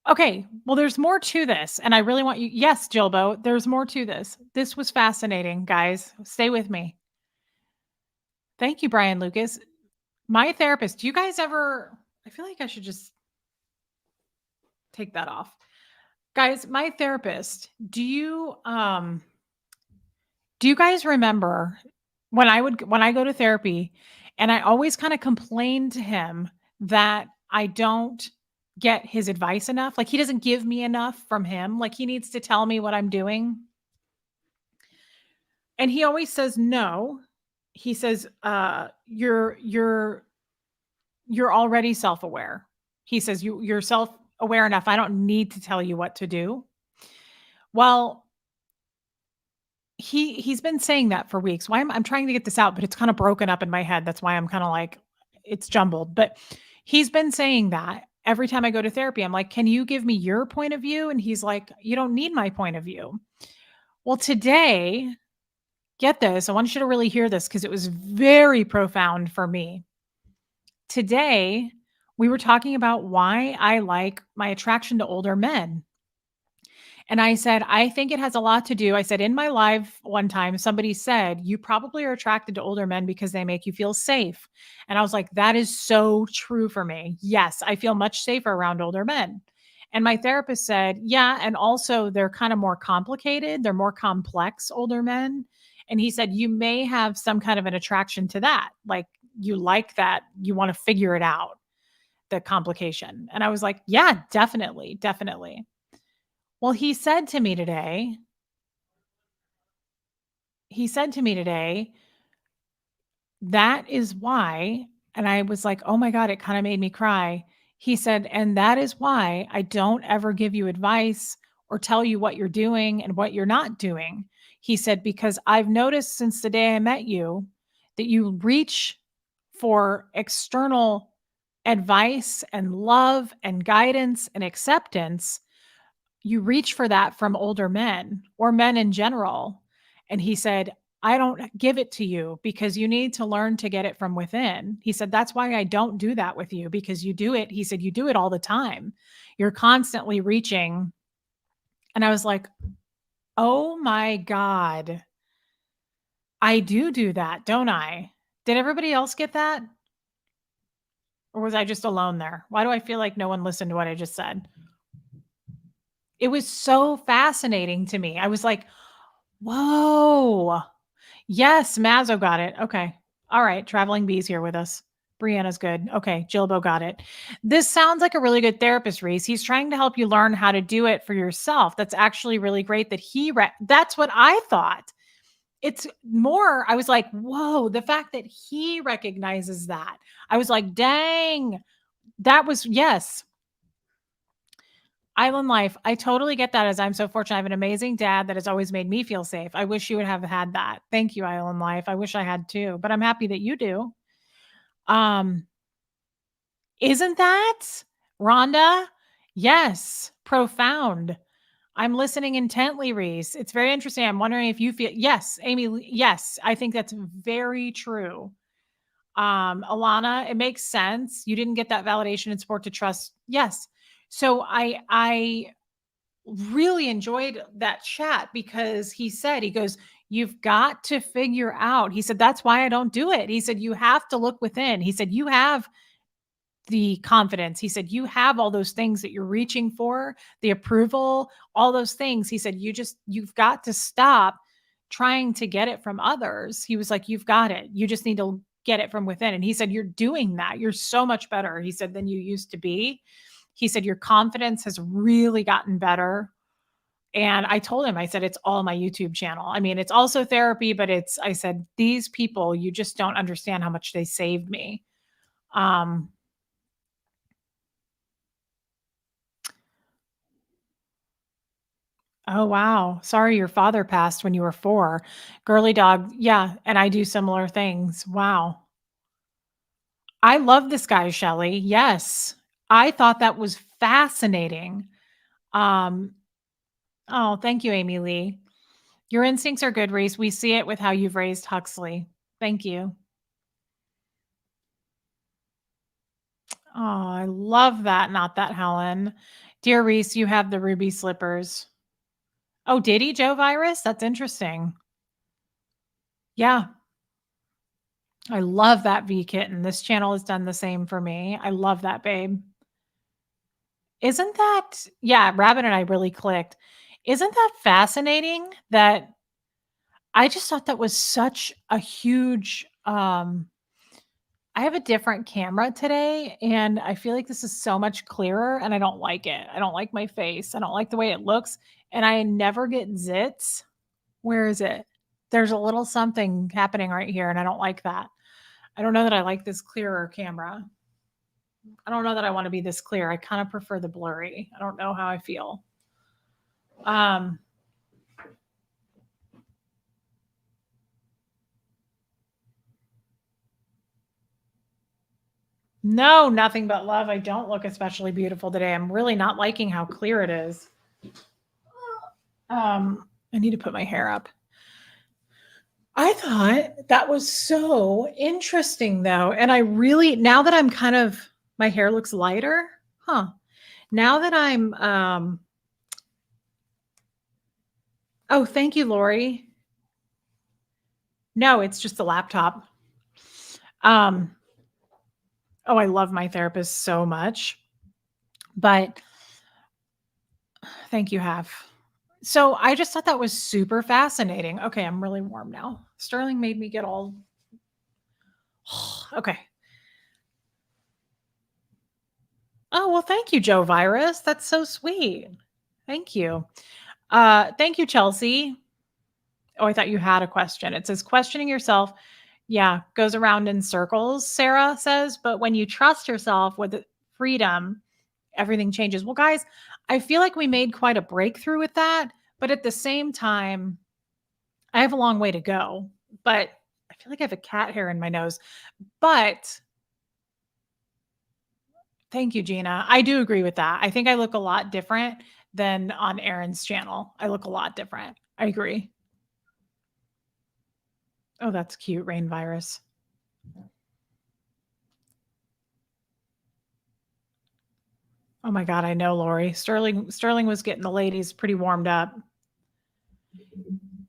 Okay, well, there's more to this, and I really want you. Yes, Jilbo, there's more to this. This was fascinating, guys. Stay with me. Thank you, Brian Lucas. My therapist, do you guys ever, I feel like I should just take that off. Guys, my therapist, do you guys remember when I go to therapy and I always kind of complain to him that I don't get his advice enough? Like he doesn't give me enough from him. Like he needs to tell me what I'm doing. And he always says no. He says, you're already self-aware. He says you're self-aware enough. I don't need to tell you what to do. Well, he's been saying that for weeks. Why I'm trying to get this out, but it's kind of broken up in my head. That's why I'm kind of like it's jumbled. But he's been saying that every time I go to therapy. I'm like, "Can you give me your point of view?" And he's like, "You don't need my point of view." Well, today, get this. I want you to really hear this because it was very profound for me. Today, we were talking about why I like my attraction to older men. And I said, I think it has a lot to do. I said, in my live one time, somebody said, you probably are attracted to older men because they make you feel safe. And I was like, that is so true for me. Yes, I feel much safer around older men. And my therapist said, yeah. And also, they're kind of more complicated, they're more complex older men. And he said, you may have some kind of an attraction to that. Like, you like that, you want to figure it out, the complication. And I was like, yeah, definitely, definitely. Well, he said to me today, that is why, and I was like, oh my God, it kind of made me cry. He said, and that is why I don't ever give you advice or tell you what you're doing and what you're not doing. He said, because I've noticed since the day I met you that you reach for external advice and love and guidance and acceptance. You reach for that from older men or men in general. And he said, I don't give it to you because you need to learn to get it from within. He said, that's why I don't do that with you because you do it. He said, you do it all the time. You're constantly reaching. And I was like, oh my God, I do that, don't I? Did everybody else get that? Or was I just alone there? Why do I feel like no one listened to what I just said? It was so fascinating to me. I was like, whoa. Yes, Mazzo got it. Okay. All right. Traveling Bee's here with us. Brianna's good. Okay. Jilbo got it. This sounds like a really good therapist, Reese. He's trying to help you learn how to do it for yourself. That's actually really great that that's what I thought. It's more, I was like, whoa, the fact that he recognizes that. I was like, dang, that was, yes. Island life. I totally get that as I'm so fortunate. I have an amazing dad that has always made me feel safe. I wish you would have had that. Thank you, Island life. I wish I had too, but I'm happy that you do. Um, isn't that Rhonda? Yes, profound. I'm listening intently, Reese. It's very interesting. I'm wondering if you feel, yes, Amy, yes, I think that's very true. Alana, it makes sense. You didn't get that validation and support to trust. Yes. So I really enjoyed that chat because he goes, you've got to figure out. He said, that's why I don't do it. He said, you have to look within. He said, you have the confidence. He said, you have all those things that you're reaching for, the approval, all those things. He said, you've got to stop trying to get it from others. He was like, you've got it. You just need to get it from within. And he said, you're doing that. You're so much better. He said, than you used to be. He said, your confidence has really gotten better. And I told him, I said, it's all my YouTube channel. I mean, it's also therapy, but I said, these people, you just don't understand how much they saved me. Oh, wow. Sorry your father passed when you were 4. Girly dog. Yeah, and I do similar things. Wow. I love this guy, Shelly. Yes. I thought that was fascinating. Um, oh, thank you, Amy Lee. Your instincts are good, Reese. We see it with how you've raised Huxley. Thank you. Oh, I love that. Not that, Helen. Dear Reese, you have the ruby slippers. Oh, did he, Joe Virus? That's interesting. Yeah. I love that V kitten. This channel has done the same for me. I love that, babe. Isn't that, yeah, Rabbit and I really clicked. Isn't that fascinating that I just thought that was such a huge, I have a different camera today and I feel like this is so much clearer and I don't like it. I don't like my face. I don't like the way it looks and I never get zits. Where is it? There's a little something happening right here and I don't like that. I don't know that I like this clearer camera. I don't know that I want to be this clear. I kind of prefer the blurry. I don't know how I feel. No, nothing but love. I don't look especially beautiful today. I'm really not liking how clear it is. I need to put my hair up. I thought that was so interesting though. And I really, now that I'm kind of, my hair looks lighter. Now that I'm, oh, thank you, Lori. No, it's just the laptop. Oh, I love my therapist so much. But thank you, Half. So I just thought that was super fascinating. Okay, I'm really warm now. Sterling made me get all okay. Oh, well, thank you, Joe Virus. That's so sweet. Thank you. Thank you, Chelsea. Oh, I thought you had a question. It says questioning yourself, yeah, goes around in circles, Sarah says, but when you trust yourself with freedom, everything changes. Well, guys, I feel like we made quite a breakthrough with that, but at the same time, I have a long way to go. But I feel like I have a cat hair in my nose. But thank you, Gina. I do agree with that. I think I look a lot different than on Aaron's channel. I look a lot different. I agree. Oh, that's cute. Rain virus. Oh my God, I know, Lori. Sterling was getting the ladies pretty warmed up.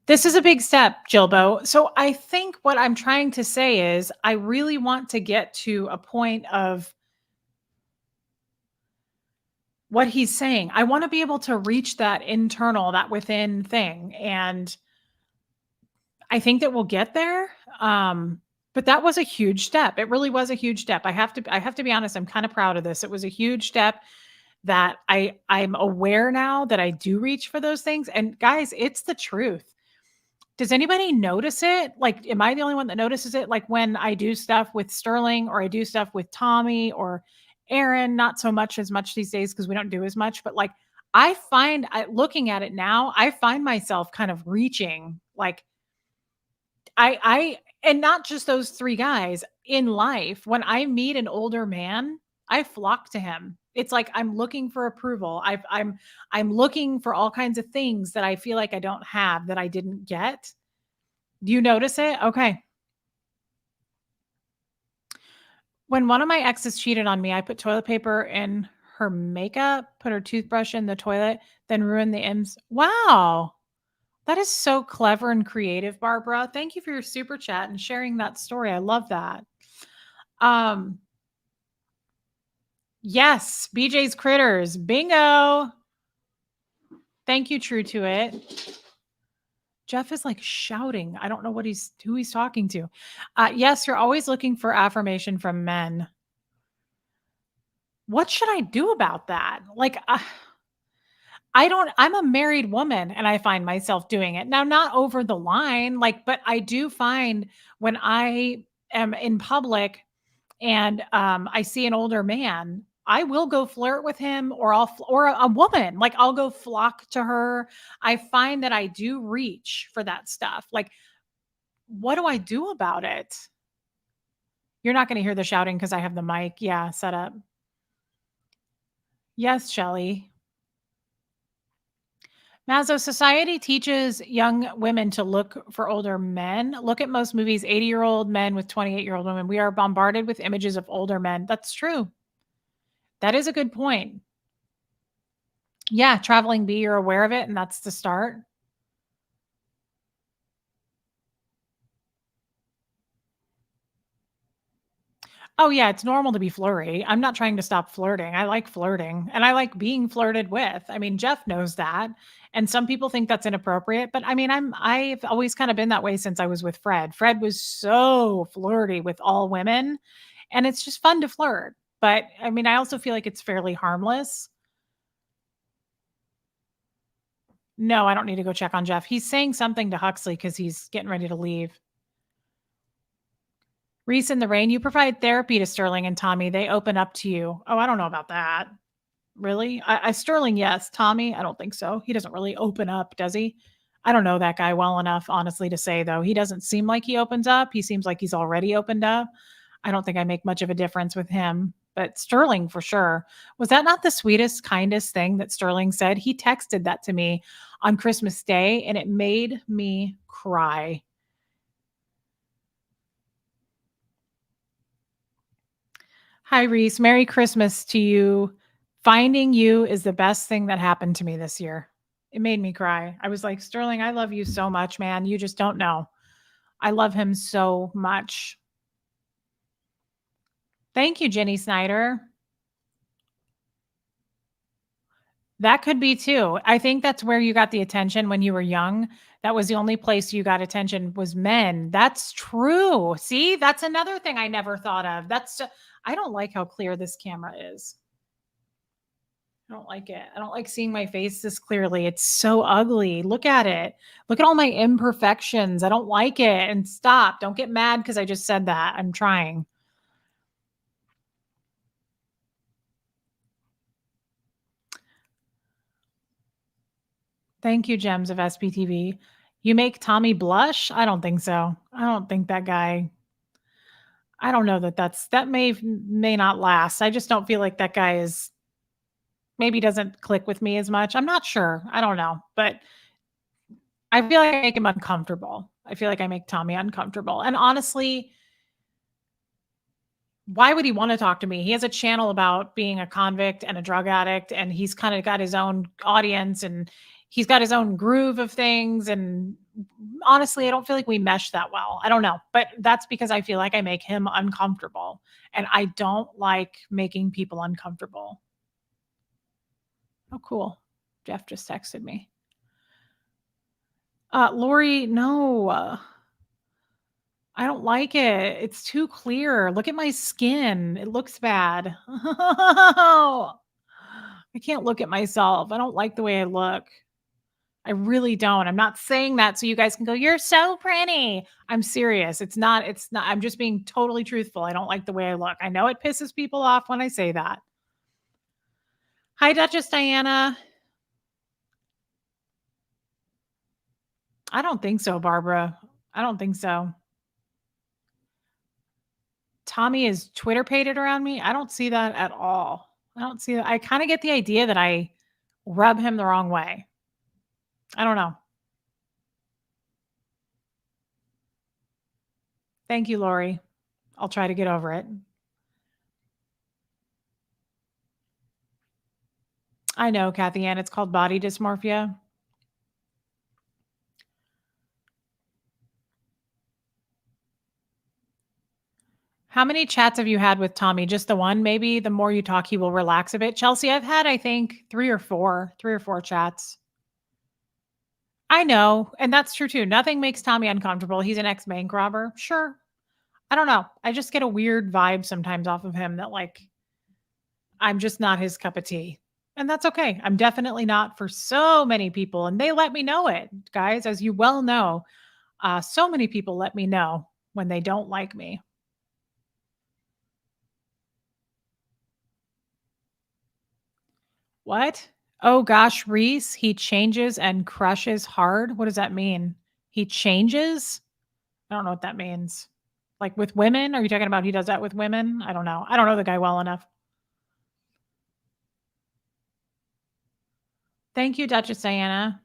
This is a big step, Jilbo. So I think what I'm trying to say is I really want to get to a point of what he's saying. I want to be able to reach that internal, that within thing. And I think that we'll get there. But that was a huge step. It really was a huge step. I have to be honest, I'm kind of proud of this. It was a huge step that I'm aware now that I do reach for those things. And guys, it's the truth. Does anybody notice it? Like, am I the only one that notices it? Like when I do stuff with Sterling or I do stuff with Tommy or Aaron, not so much these days because we don't do as much, but like looking at it now, I find myself kind of reaching like and not just those 3 guys in life. When I meet an older man, I flock to him. It's like I'm looking for approval. I'm looking for all kinds of things that I feel like I don't have that I didn't get. Do you notice it? Okay. When one of my exes cheated on me, I put toilet paper in her makeup, put her toothbrush in the toilet, then ruined the M's. Wow. That is so clever and creative, Barbara. Thank you for your super chat and sharing that story. I love that. Um, yes, BJ's Critters. Bingo. Thank you, True to It. Jeff is like shouting. I don't know who he's talking to. Yes, you're always looking for affirmation from men. What should I do about that? Like, I'm a married woman and I find myself doing it. Now, not over the line, like, but I do find when I am in public and I see an older man, I will go flirt with him or a woman, like I'll go flock to her. I find that I do reach for that stuff. Like, what do I do about it? You're not going to hear the shouting because I have the mic. Yeah, set up. Yes, Shelly. Mazzo, society teaches young women to look for older men. Look at most movies, 80-year-old men with 28-year-old women. We are bombarded with images of older men. That's true. That is a good point. Yeah, traveling B, you're aware of it, and that's the start. Oh, yeah, it's normal to be flirty. I'm not trying to stop flirting. I like flirting and I like being flirted with. I mean, Jeff knows that. And some people think that's inappropriate, but I mean, I've always kind of been that way since I was with Fred. Fred was so flirty with all women, and it's just fun to flirt. But I mean, I also feel like it's fairly harmless. No, I don't need to go check on Jeff. He's saying something to Huxley because he's getting ready to leave. Reese in the rain, you provide therapy to Sterling and Tommy. They open up to you. Oh, I don't know about that. Really? Sterling, yes. Tommy, I don't think so. He doesn't really open up, does he? I don't know that guy well enough, honestly, to say, though. He doesn't seem like he opens up. He seems like he's already opened up. I don't think I make much of a difference with him, but Sterling for sure. Was that not the sweetest, kindest thing that Sterling said? He texted that to me on Christmas Day, and it made me cry. Hi, Reese. Merry Christmas to you. Finding you is the best thing that happened to me this year. It made me cry. I was like, Sterling, I love you so much, man. You just don't know. I love him so much. Thank you, Jenny Snyder. That could be too. I think that's where you got the attention when you were young. That was the only place you got attention was men. That's true. See, that's another thing I never thought of. I don't like how clear this camera is. I don't like it. I don't like seeing my face this clearly. It's so ugly. Look at it. Look at all my imperfections. I don't like it. And stop. Don't get mad because I just said that. I'm trying. Thank you, Gems of SPTV. You make Tommy blush? I don't think so. I don't think that guy. I don't know that may not last. I just don't feel like that guy is maybe doesn't click with me as much. I'm not sure. I don't know, but I feel like I make him uncomfortable. I feel like I make Tommy uncomfortable. And honestly, why would he want to talk to me? He has a channel about being a convict and a drug addict, and he's kind of got his own audience and he's got his own groove of things. And honestly, I don't feel like we mesh that well. I don't know, but that's because I feel like I make him uncomfortable, and I don't like making people uncomfortable. Oh, cool. Jeff just texted me. Lori, no. I don't like it. It's too clear. Look at my skin. It looks bad. I can't look at myself. I don't like the way I look. I really don't. I'm not saying that so you guys can go, "You're so pretty." I'm serious. It's not I'm just being totally truthful. I don't like the way I look. I know it pisses people off when I say that. Hi, Duchess Diana. I don't think so, Barbara. I don't think so. Tommy is Twitter pated around me. I don't see that at all. I don't see that. I kind of get the idea that I rub him the wrong way. I don't know. Thank you, Lori. I'll try to get over it. I know, Kathy Ann. It's called body dysmorphia. How many chats have you had with Tommy? Just the one, maybe? The more you talk, he will relax a bit. Chelsea, I've had, I think, three or four chats. I know. And that's true too. Nothing makes Tommy uncomfortable. He's an ex bank robber. Sure. I don't know. I just get a weird vibe sometimes off of him that, like, I'm just not his cup of tea. And that's okay. I'm definitely not for so many people. And they let me know it, guys. As you well know, so many people let me know when they don't like me. What? Oh gosh, Reese, he changes and crushes hard. What does that mean? He changes? I don't know what that means. Like with women? Are you talking about he does that with women? I don't know. I don't know the guy well enough. Thank you, Duchess Diana.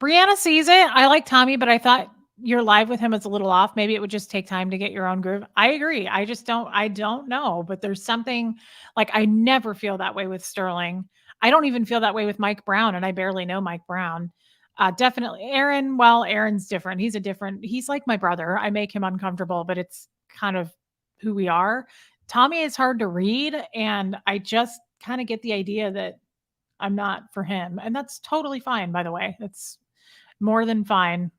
Brianna sees it. I like Tommy, but I thought your live with him was a little off. Maybe it would just take time to get your own groove. I agree. I don't know, but there's something like I never feel that way with Sterling. I don't even feel that way with Mike Brown, and I barely know Mike Brown. Definitely Aaron. Well, Aaron's different. He's like my brother. I make him uncomfortable, but it's kind of who we are. Tommy is hard to read, and I just kind of get the idea that I'm not for him. And that's totally fine, by the way. It's more than fine.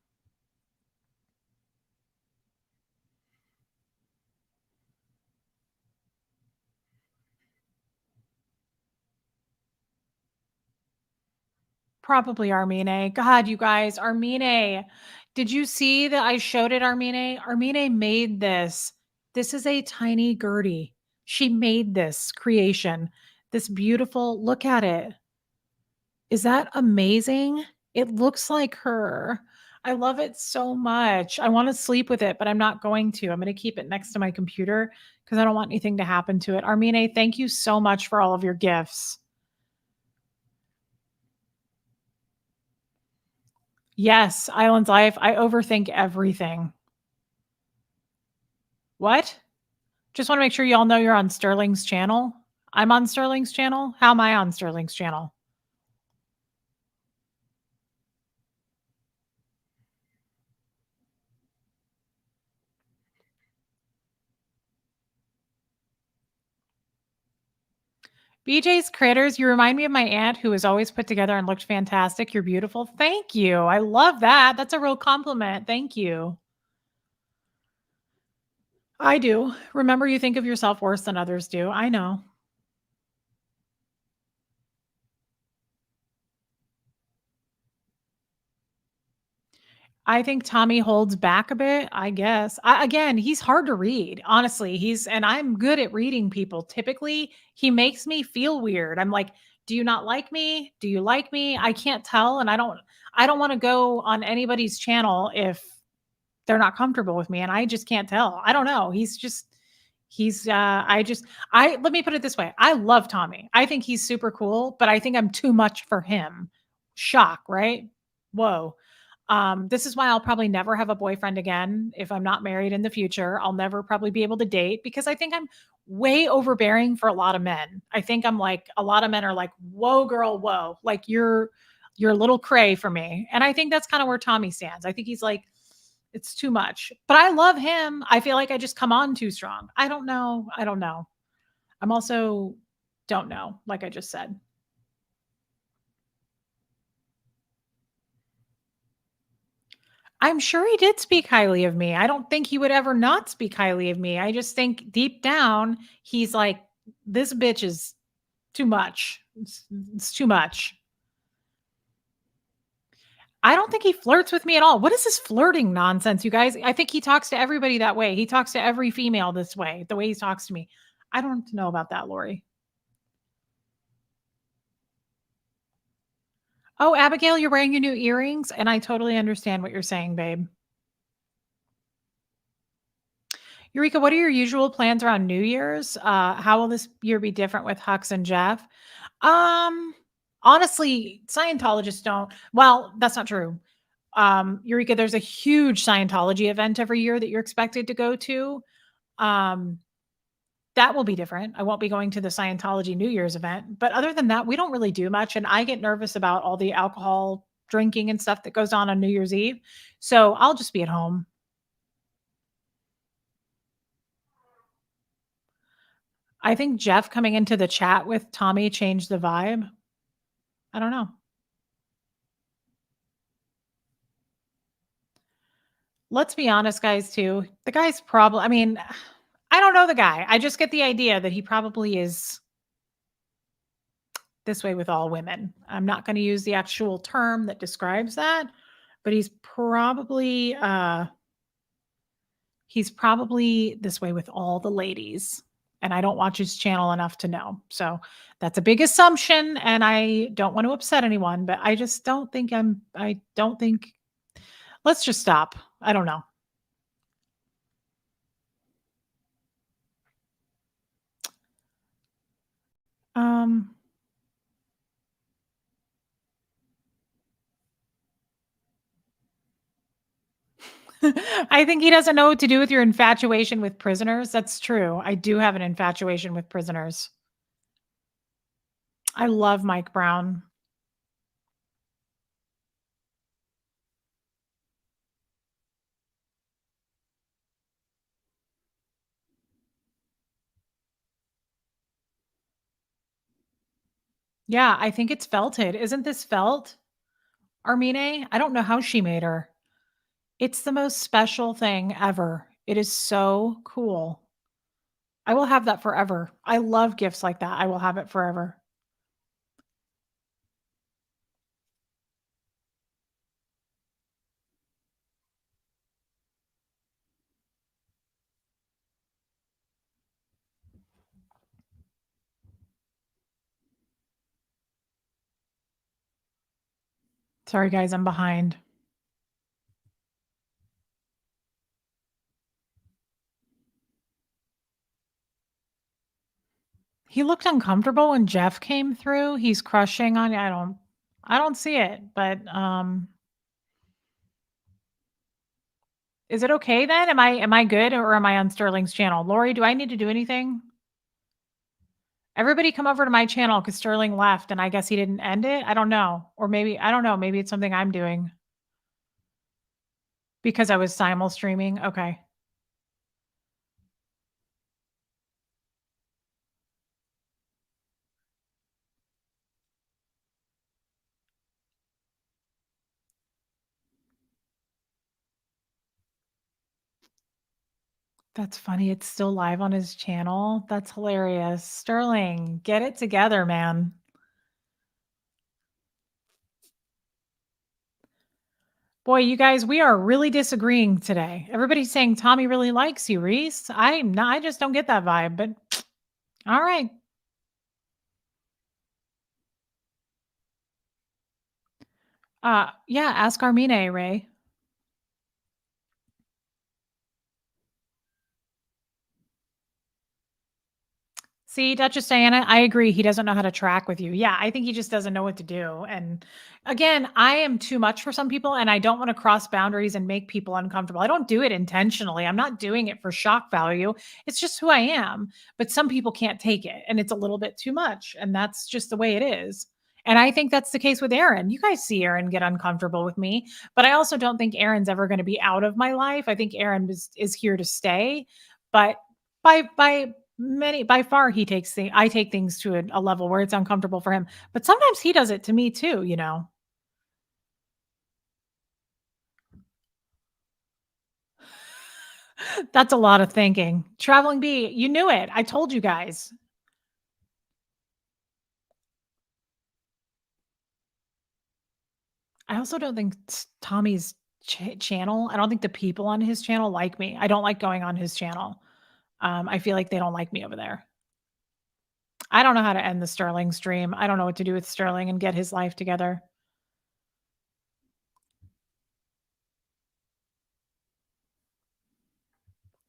Probably Armine. God, you guys, Armine. Did you see that I showed it, Armine? Armine made this. This is a tiny Gertie. She made this creation. This beautiful, look at it. Is that amazing? It looks like her. I love it so much. I want to sleep with it, but I'm not going to. I'm going to keep it next to my computer because I don't want anything to happen to it. Armine, thank you so much for all of your gifts. Yes, Island's Life. I overthink everything. What? Just want to make sure y'all know you're on Sterling's channel. I'm on Sterling's channel. How am I on Sterling's channel? BJ's Critters, you remind me of my aunt who was always put together and looked fantastic. You're beautiful. Thank you. I love that. That's a real compliment. Thank you. I do. Remember, you think of yourself worse than others do. I know. I think Tommy holds back a bit, I guess. Again, he's hard to read, honestly. And I'm good at reading people. Typically, he makes me feel weird. I'm like, "Do you not like me? Do you like me?" I can't tell, and I don't want to go on anybody's channel if they're not comfortable with me, and I just can't tell. I don't know. I let me put it this way. I love Tommy. I think he's super cool, but I think I'm too much for him shock, right? Whoa. This is why I'll probably never have a boyfriend again if I'm not married in the future. I'll never probably be able to date because I think I'm way overbearing for a lot of men. I think I'm like a lot of men are like, "Whoa, girl, whoa!" Like you're a little cray for me, and I think that's kind of where Tommy stands. I think he's like, it's too much, but I love him. I feel like I just come on too strong. I don't know. I don't know. I'm also don't know. Like I just said. I'm sure he did speak highly of me. I don't think he would ever not speak highly of me. I just think deep down, he's like, this bitch is too much. It's too much. I don't think he flirts with me at all. What is this flirting nonsense, you guys? I think he talks to everybody that way. He talks to every female this way, the way he talks to me. I don't know about that, Lori. Oh, Abigail, you're wearing your new earrings, and I totally understand what you're saying, babe. Eureka, what are your usual plans around New Year's? How will this year be different with Hux and Jeff? Um, Honestly, Scientologists don't. Well, that's not true. Eureka, there's a huge Scientology event every year that you're expected to go to. Um, that will be different. I won't be going to the Scientology New Year's event, but other than that, we don't really do much. And I get nervous about all the alcohol drinking and stuff that goes on New Year's Eve. So I'll just be at home. I think Jeff coming into the chat with Tommy changed the vibe. I don't know. Let's be honest, guys, too. The guy's probably, I mean, I don't know the guy. I just get the idea that he probably is this way with all women. I'm not going to use the actual term that describes that, but he's probably this way with all the ladies. And I don't watch his channel enough to know. So that's a big assumption. And I don't want to upset anyone, but I just don't think I don't think, let's just stop. I don't know. Um, I think he doesn't know what to do with your infatuation with prisoners. That's true. I do have an infatuation with prisoners. I love Mike Brown. Yeah, I think it's felted. Isn't this felt, Armine? I don't know how she made her. It's the most special thing ever. It is so cool. I will have that forever. I love gifts like that. I will have it forever. Sorry, guys, I'm behind. He looked uncomfortable when Jeff came through. He's crushing on I don't see it, but is it okay then? Am I good or am I on Sterling's channel? Lori, do I need to do anything? Everybody come over to my channel because Sterling left and I guess he didn't end it. I don't know. Or maybe I don't know. Maybe it's something I'm doing because I was simul streaming. Okay. That's funny. It's still live on his channel. That's hilarious. Sterling, get it together, man. Boy, you guys, we are really disagreeing today. Everybody's saying Tommy really likes you, Reese. I'm not, I just don't get that vibe, but all right. Yeah, ask Armine, Ray. See, Duchess Diana, I agree. He doesn't know how to track with you. Yeah, I think he just doesn't know what to do. And again, I am too much for some people and I don't want to cross boundaries and make people uncomfortable. I don't do it intentionally. I'm not doing it for shock value. It's just who I am. But some people can't take it and it's a little bit too much. And that's just the way it is. And I think that's the case with Aaron. You guys see Aaron get uncomfortable with me, but I also don't think Aaron's ever going to be out of my life. I think Aaron is here to stay. But by far I take things to a level where it's uncomfortable for him, but sometimes he does it to me too, you know? That's a lot of thinking. Traveling bee, you knew it. I told you guys. I also don't think Tommy's channel, I don't think the people on his channel like me. I don't like going on his channel. I feel like they don't like me over there. I don't know how to end the Sterling stream. I don't know what to do with Sterling and get his life together.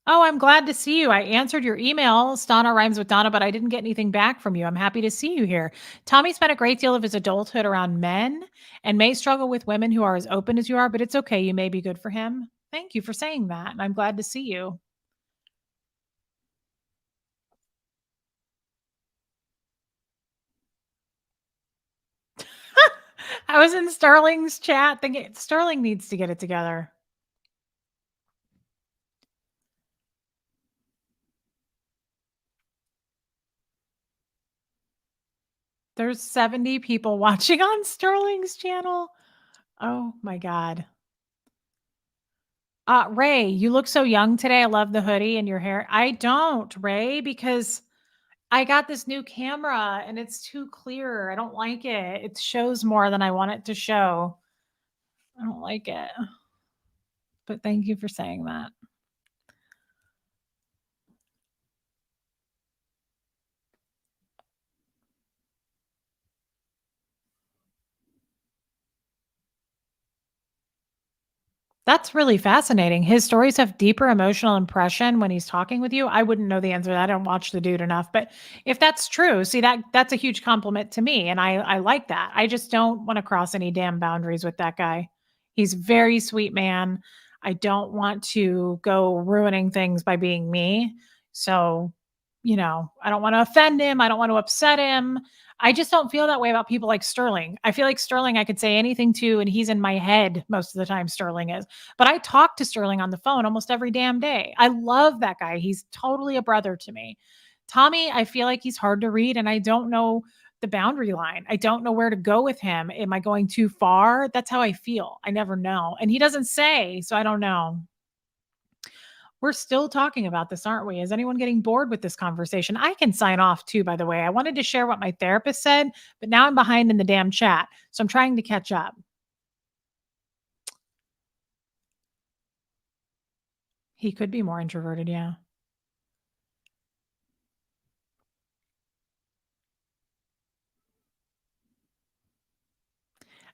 Oh, I'm glad to see you. I answered your email, Stana rhymes with Donna, but I didn't get anything back from you. I'm happy to see you here. Tommy spent a great deal of his adulthood around men and may struggle with women who are as open as you are, but it's okay. You may be good for him. Thank you for saying that. And I'm glad to see you. I was in Sterling's chat thinking Sterling needs to get it together. There's 70 people watching on Sterling's channel. Oh my God. Ray, you look so young today. I love the hoodie and your hair. I don't, Ray, because I got this new camera and it's too clear. I don't like it. It shows more than I want it to show. I don't like it. But thank you for saying that. That's really fascinating. His stories have deeper emotional impression when he's talking with you. I wouldn't know the answer to that. I don't watch the dude enough, but if that's true, see that's a huge compliment to me and I like that. I just don't want to cross any damn boundaries with that guy. He's a very sweet man. I don't want to go ruining things by being me. So, I don't want to offend him. I don't want to upset him. I just don't feel that way about people like Sterling. I feel like Sterling I could say anything to and he's in my head most of the time Sterling is. But I talk to Sterling on the phone almost every damn day. I love that guy. He's totally a brother to me. Tommy, I feel like he's hard to read and I don't know the boundary line. I don't know where to go with him. Am I going too far? That's how I feel. I never know. And he doesn't say, so I don't know. We're still talking about this, aren't we? Is anyone getting bored with this conversation? I can sign off too, by the way. I wanted to share what my therapist said, but now I'm behind in the damn chat. So I'm trying to catch up. He could be more introverted, yeah.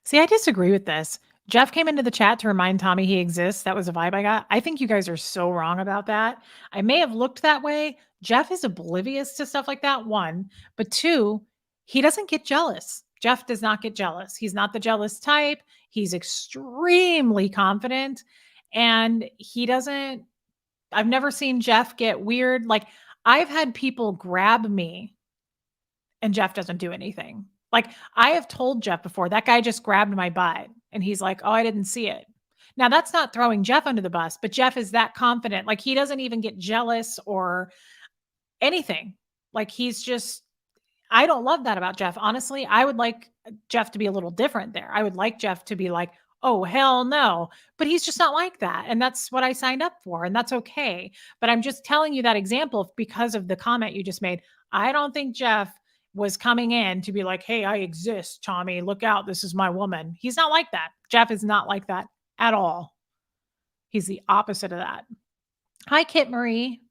See, I disagree with this. Jeff came into the chat to remind Tommy he exists. That was a vibe I got. I think you guys are so wrong about that. I may have looked that way. Jeff is oblivious to stuff like that, one. But two, he doesn't get jealous. Jeff does not get jealous. He's not the jealous type. He's extremely confident. And he doesn't, I've never seen Jeff get weird. Like, I've had people grab me and Jeff doesn't do anything. Like, I have told Jeff before, that guy just grabbed my butt and he's like, "Oh, I didn't see it." Now, that's not throwing Jeff under the bus, but Jeff is that confident. Like, he doesn't even get jealous or anything. Like, he's just I don't love that about Jeff. Honestly, I would like Jeff to be a little different there. I would like Jeff to be like, "Oh, hell no." But he's just not like that. And that's what I signed up for. And that's okay. But I'm just telling you that example because of the comment you just made. I don't think Jeff was coming in to be like, "Hey, I exist, Tommy. Look out. This is my woman." He's not like that. Jeff is not like that at all. He's the opposite of that. Hi, Kit Marie.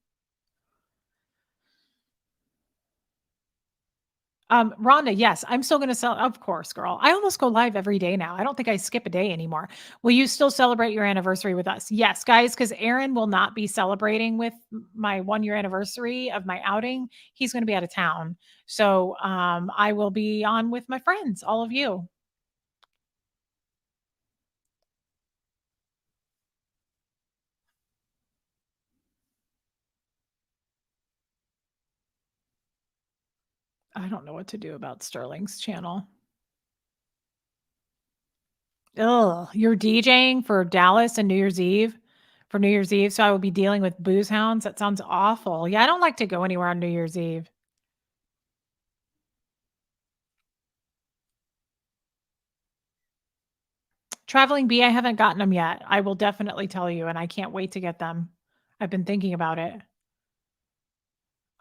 Rhonda, yes, I'm still gonna sell of course, girl. I almost go live every day now. I don't think I skip a day anymore. Will you still celebrate your anniversary with us? Yes, guys, because Aaron will not be celebrating with my 1 year anniversary of my outing. He's gonna be out of town. So I will be on with my friends, all of you. I don't know what to do about Sterling's channel. Ugh, you're DJing for Dallas and New Year's Eve? For New Year's Eve, so I will be dealing with booze hounds? That sounds awful. Yeah, I don't like to go anywhere on New Year's Eve. Traveling bee, I haven't gotten them yet. I will definitely tell you, and I can't wait to get them. I've been thinking about it.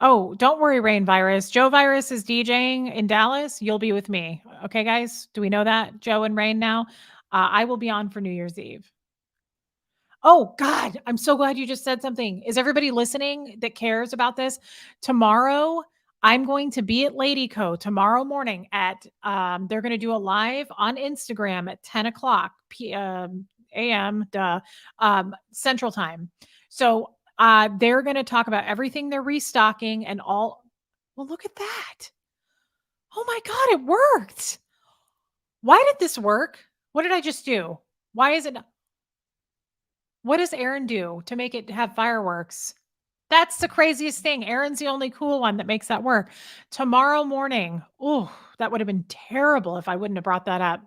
Oh, don't worry, Rain Virus. Joe Virus is DJing in Dallas. You'll be with me. Okay, guys? Do we know that? Joe and Rain now? I will be on for New Year's Eve. Oh, God, I'm so glad you just said something. Is everybody listening that cares about this? Tomorrow, I'm going to be at Lady Co. tomorrow morning at, they're going to do a live on Instagram at 10 o'clock a.m. Central Time. So they're going to talk about everything they're restocking and all. Well, look at that. Oh my God, it worked. Why did this work? What did I just do? Why is it? What does Aaron do to make it have fireworks? That's the craziest thing. Aaron's the only cool one that makes that work. Tomorrow morning, ooh, that would have been terrible if I wouldn't have brought that up.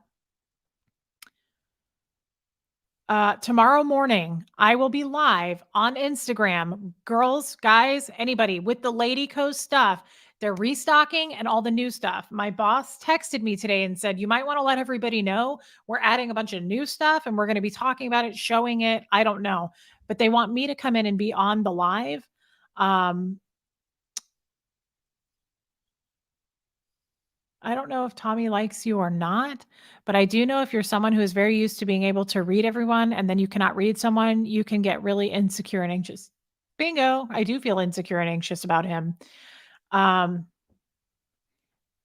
Tomorrow morning, I will be live on Instagram. Girls, guys, anybody with the Lady Co stuff. They're restocking and all the new stuff. My boss texted me today and said, you might want to let everybody know we're adding a bunch of new stuff and we're going to be talking about it, showing it. I don't know, but they want me to come in and be on the live. I don't know if Tommy likes you or not, but I do know if you're someone who is very used to being able to read everyone and then you cannot read someone, you can get really insecure and anxious. Bingo. I do feel insecure and anxious about him. Um,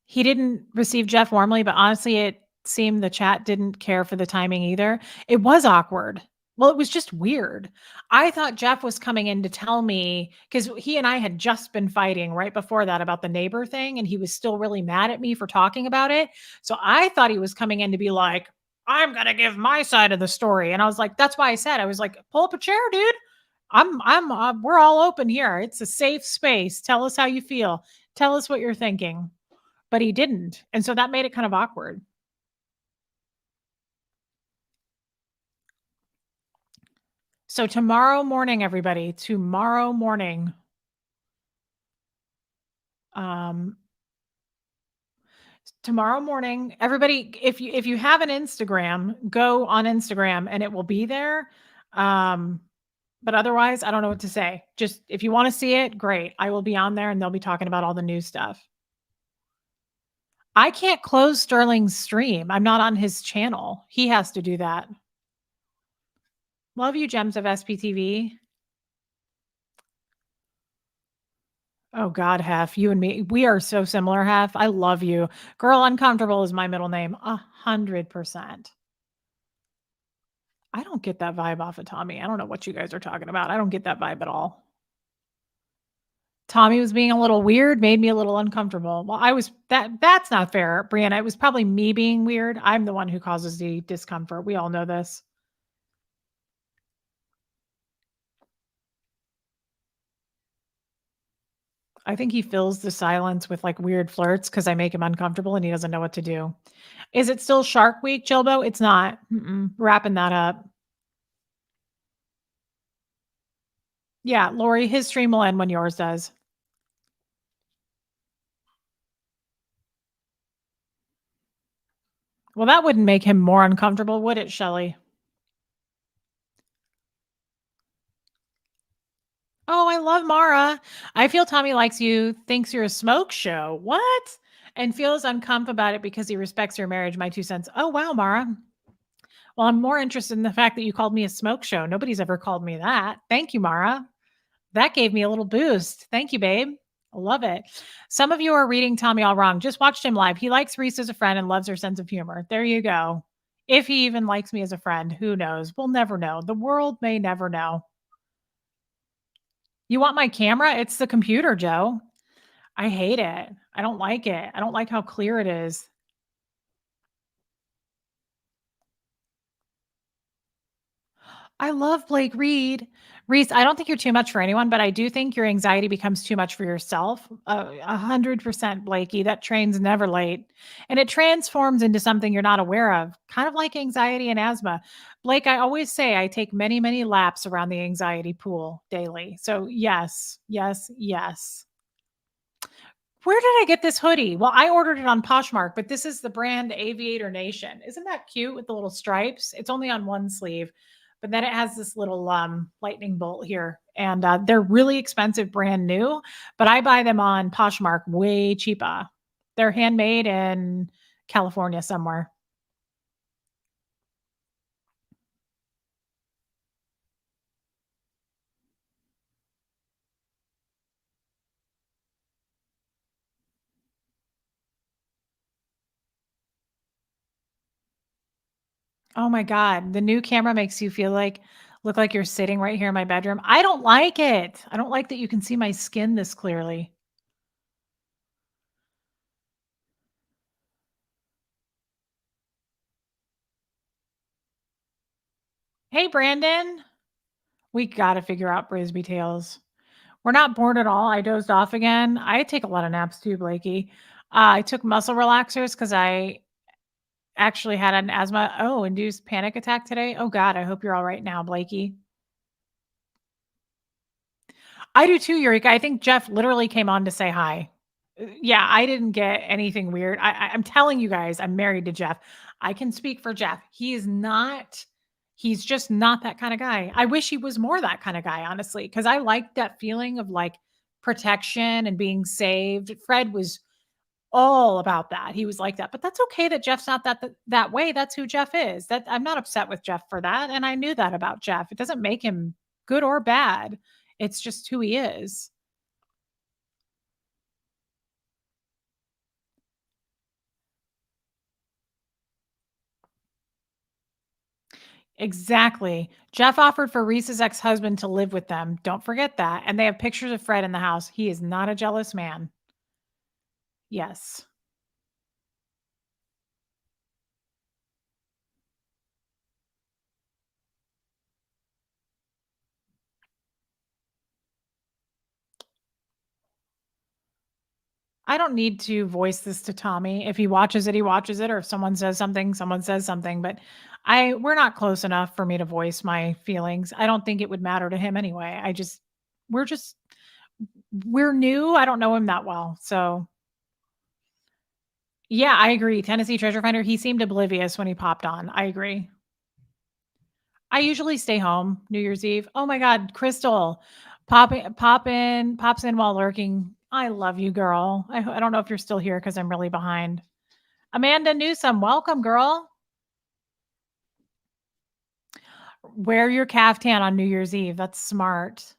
he didn't receive Jeff warmly, but honestly, it seemed the chat didn't care for the timing either. It was awkward. Well, it was just weird. I thought Jeff was coming in to tell me because he and I had just been fighting right before that about the neighbor thing, and he was still really mad at me for talking about it. So I thought he was coming in to be like, I'm gonna give my side of the story. And I was like, that's why I said, I was like, pull up a chair, dude. We're all open here. It's a safe space. Tell us how you feel. Tell us what you're thinking. But he didn't. And so that made it kind of awkward. So tomorrow morning, everybody, tomorrow morning, um, everybody, if you have an Instagram, go on Instagram and it will be there. But otherwise, I don't know what to say. Just if you want to see it, great. I will be on there and they'll be talking about all the new stuff. I can't close Sterling's stream. I'm not on his channel. He has to do that. Love you, Gems of SPTV. Oh God, Hef, you and me, we are so similar, Hef. I love you. Girl Uncomfortable is my middle name. 100%. I don't get that vibe off of Tommy. I don't know what you guys are talking about. I don't get that vibe at all. Tommy was being a little weird, made me a little uncomfortable. Well, that's not fair, Brianna. It was probably me being weird. I'm the one who causes the discomfort. We all know this. I think he fills the silence with like weird flirts because I make him uncomfortable and he doesn't know what to do. Is it still Shark Week, Jilbo? It's not. Wrapping that up. Yeah, Lori, his stream will end when yours does. Well, that wouldn't make him more uncomfortable, would it, Shelly? Oh, I love Mara. I feel Tommy likes you, thinks you're a smoke show. What? And feels uncomfortable about it because he respects your marriage. My 2 cents. Oh, wow, Mara. Well, I'm more interested in the fact that you called me a smoke show. Nobody's ever called me that. Thank you, Mara. That gave me a little boost. Thank you, babe. I love it. Some of you are reading Tommy all wrong. Just watched him live. He likes Reese as a friend and loves her sense of humor. There you go. If he even likes me as a friend, who knows? We'll never know. The world may never know. You want my camera? It's the computer, Joe. I hate it. I don't like it. I don't like how clear it is. I love Blake Reed. Reese, I don't think you're too much for anyone, but I do think your anxiety becomes too much for yourself. 100% Blakey. That train's never late. And it transforms into something you're not aware of, kind of like anxiety and asthma. Blake, I always say I take many, many laps around the anxiety pool daily. So, yes, yes, yes. Where did I get this hoodie? Well, I ordered it on Poshmark, but this is the brand Aviator Nation. Isn't that cute with the little stripes? It's only on one sleeve, but then it has this little lightning bolt here. And they're really expensive, brand new, but I buy them on Poshmark way cheaper. They're handmade in California somewhere. Oh my God. The new camera makes you feel like look like you're sitting right here in my bedroom. I don't like it. I don't like that you can see my skin this clearly. Hey, Brandon. We gotta figure out Brisby Tales. We're not bored at all. I dozed off again. I take a lot of naps too, Blakey. I took muscle relaxers because I actually had an asthma induced panic attack today. Oh God, I hope you're all right now, Blakey. I do too, Eureka. I think Jeff literally came on to say hi. Yeah, I didn't get anything weird. I'm telling you guys, I'm married to Jeff. I can speak for Jeff. He's just not that kind of guy. I wish he was more that kind of guy, honestly, because I like that feeling of like protection and being saved. Fred was all about that. He was like that. But that's okay that Jeff's not that way. That's who Jeff is. That I'm not upset with Jeff for that. And I knew that about Jeff. It doesn't make him good or bad. It's just who he is. Exactly. Jeff offered for Reese's ex-husband to live with them. Don't forget that. And they have pictures of Fred in the house. He is not a jealous man. Yes. I don't need to voice this to Tommy. If he watches it, he watches it, or if someone says something, someone says something, but we're not close enough for me to voice my feelings. I don't think it would matter to him anyway. We're just we're new. I don't know him that well. So, yeah, I agree. Tennessee Treasure Finder, he seemed oblivious when he popped on. I agree. I usually stay home New Year's Eve. Oh my God, Crystal, pops in while lurking. I love you, girl. I don't know if you're still here because I'm really behind. Amanda Newsom, welcome, girl. Wear your caftan on New Year's Eve. That's smart.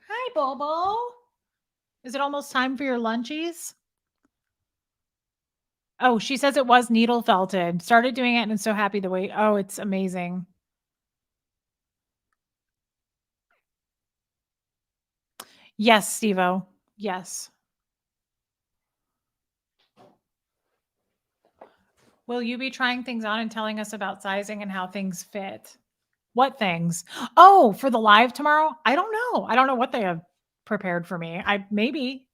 Hi, Bobo. Is it almost time for your lunchies? Oh, she says it was needle felted. Started doing it and I'm so happy the way. Oh, it's amazing. Yes, Stevo. Yes. Will you be trying things on and telling us about sizing and how things fit? What things? Oh, for the live tomorrow? I don't know. I don't know what they have prepared for me. I maybe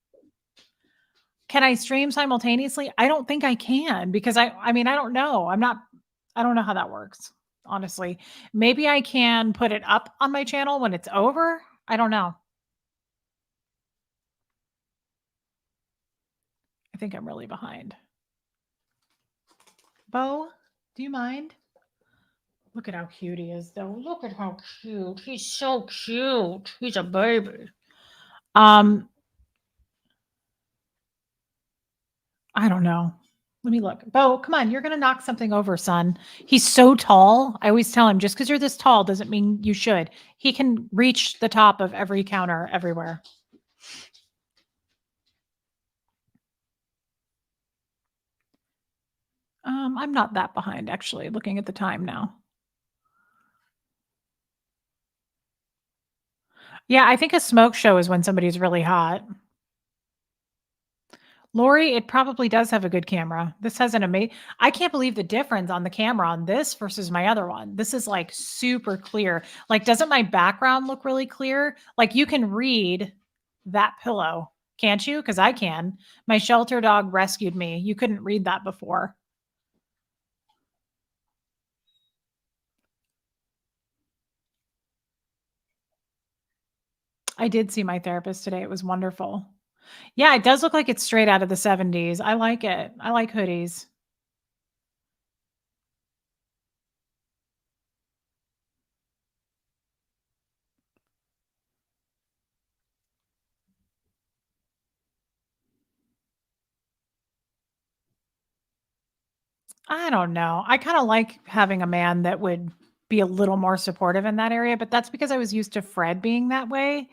can I stream simultaneously? I don't think I can because I mean, I don't know. I don't know how that works, honestly. Maybe I can put it up on my channel when it's over. I don't know. I think I'm really behind. Bo, do you mind? Look at how cute he is, though. Look at how cute. He's so cute. He's a baby. Um, I don't know. Let me look. Bo, come on. You're going to knock something over, son. He's so tall. I always tell him just because you're this tall doesn't mean you should. He can reach the top of every counter everywhere. I'm not that behind, actually, looking at the time now. Yeah, I think a smoke show is when somebody's really hot. Lori, it probably does have a good camera. This has an amazing. I can't believe the difference on the camera on this versus my other one. This is like super clear. Like, doesn't my background look really clear? Like, you can read that pillow, can't you? Because I can. My shelter dog rescued me. You couldn't read that before. I did see my therapist today. It was wonderful. Yeah, it does look like it's straight out of the 70s. I like it. I like hoodies. I don't know. I kind of like having a man that would be a little more supportive in that area, but that's because I was used to Fred being that way.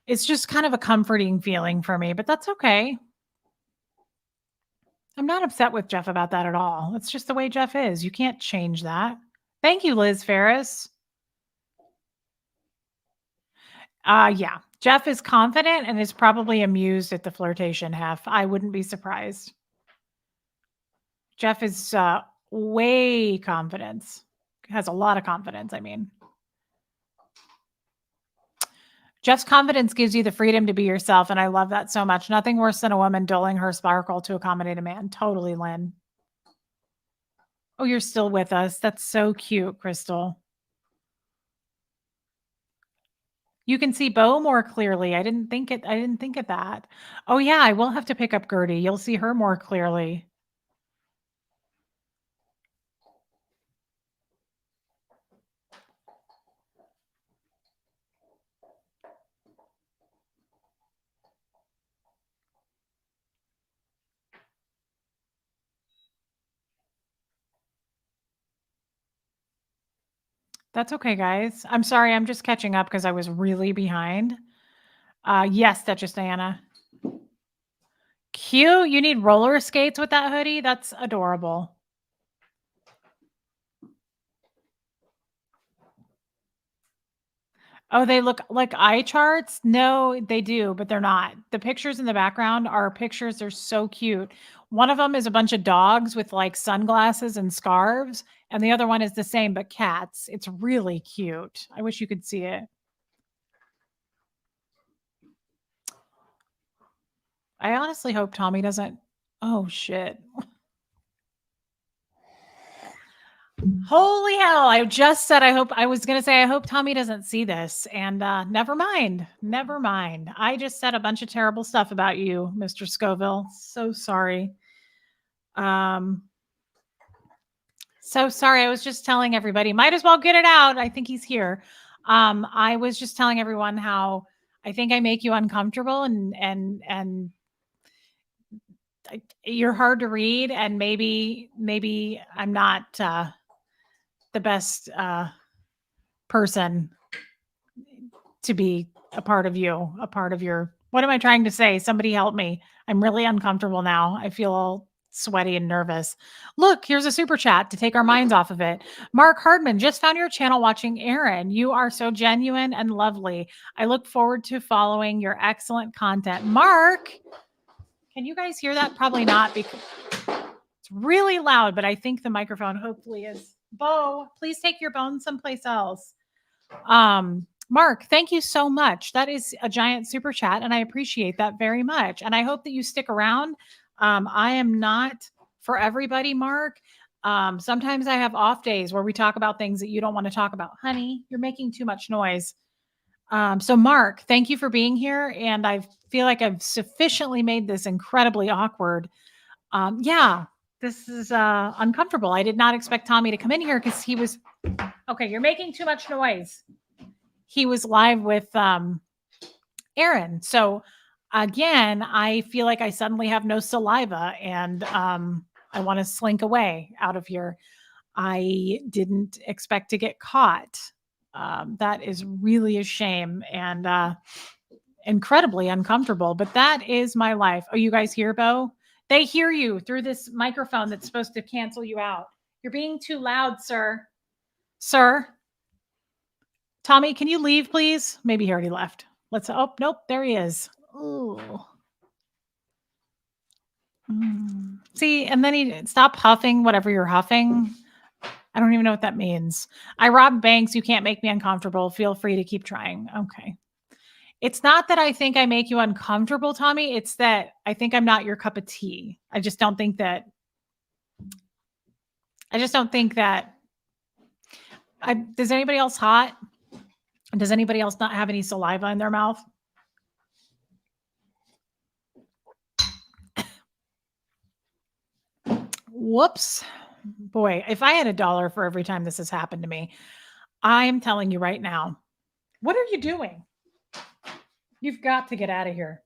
It's just kind of a comforting feeling for me, but that's okay. I'm not upset with Jeff about that at all. It's just the way Jeff is. You can't change that. Thank you, Liz Ferris. Yeah. Jeff is confident and is probably amused at the flirtation half. I wouldn't be surprised. Jeff is way confidence. Has a lot of confidence, I mean. Jeff's confidence gives you the freedom to be yourself, and I love that so much. Nothing worse than a woman dulling her sparkle to accommodate a man. Totally, Lynn. Oh, you're still with us. That's so cute, Crystal. You can see Bo more clearly. I didn't think of that. Oh yeah, I will have to pick up Gertie. You'll see her more clearly. That's okay, guys. I'm sorry. I'm just catching up because I was really behind. Yes, Duchess Diana. Cute. You need roller skates with that hoodie? That's adorable. Oh, they look like eye charts? No, they do, but they're not. The pictures in the background are pictures. They're so cute. One of them is a bunch of dogs with like sunglasses and scarves, and the other one is the same but cats. It's really cute. I wish you could see it. I honestly hope Tommy doesn't. Oh shit. Holy hell. I just said I was going to say I hope Tommy doesn't see this and never mind. Never mind. I just said a bunch of terrible stuff about you, Mr. Scoville. So sorry. So sorry. I was just telling everybody. Might as well get it out. I think he's here. I was just telling everyone how I think I make you uncomfortable and you're hard to read and maybe I'm not the best person to be a part of you, a part of your. What am I trying to say? Somebody help me. I'm really uncomfortable now. I feel all sweaty and nervous. Look, here's a super chat to take our minds off of it. Mark Hardman, just found your channel watching Aaron. You are so genuine and lovely. I look forward to following your excellent content. Mark, can you guys hear that? Probably not because it's really loud, but I think the microphone hopefully is. Bo, please take your bones someplace else. Mark, thank you so much. That is a giant super chat, and I appreciate that very much. And I hope that you stick around. I am not for everybody, Mark. Sometimes I have off days where we talk about things that you don't want to talk about. Honey, you're making too much noise. So, Mark, thank you for being here. And I feel like I've sufficiently made this incredibly awkward. Yeah, this is uncomfortable. I did not expect Tommy to come in here because he was okay. You're making too much noise. He was live with Aaron. So again, I feel like I suddenly have no saliva and I want to slink away out of here. I didn't expect to get caught. That is really a shame and incredibly uncomfortable, but that is my life. Oh, you guys hear, Bo? They hear you through this microphone that's supposed to cancel you out. You're being too loud, sir. Sir. Tommy, can you leave, please? Maybe he already left. Let's, oh, nope, there he is. Ooh. See, and then he stop huffing whatever you're huffing. I don't even know what that means. I rob banks. You can't make me uncomfortable. Feel free to keep trying. Okay. It's not that I think I make you uncomfortable, Tommy. It's that I think I'm not your cup of tea. I just don't think that. Does anybody else hot? Does anybody else not have any saliva in their mouth? Whoops. Boy, if I had $1 for every time this has happened to me, I'm telling you right now. What are you doing? You've got to get out of here.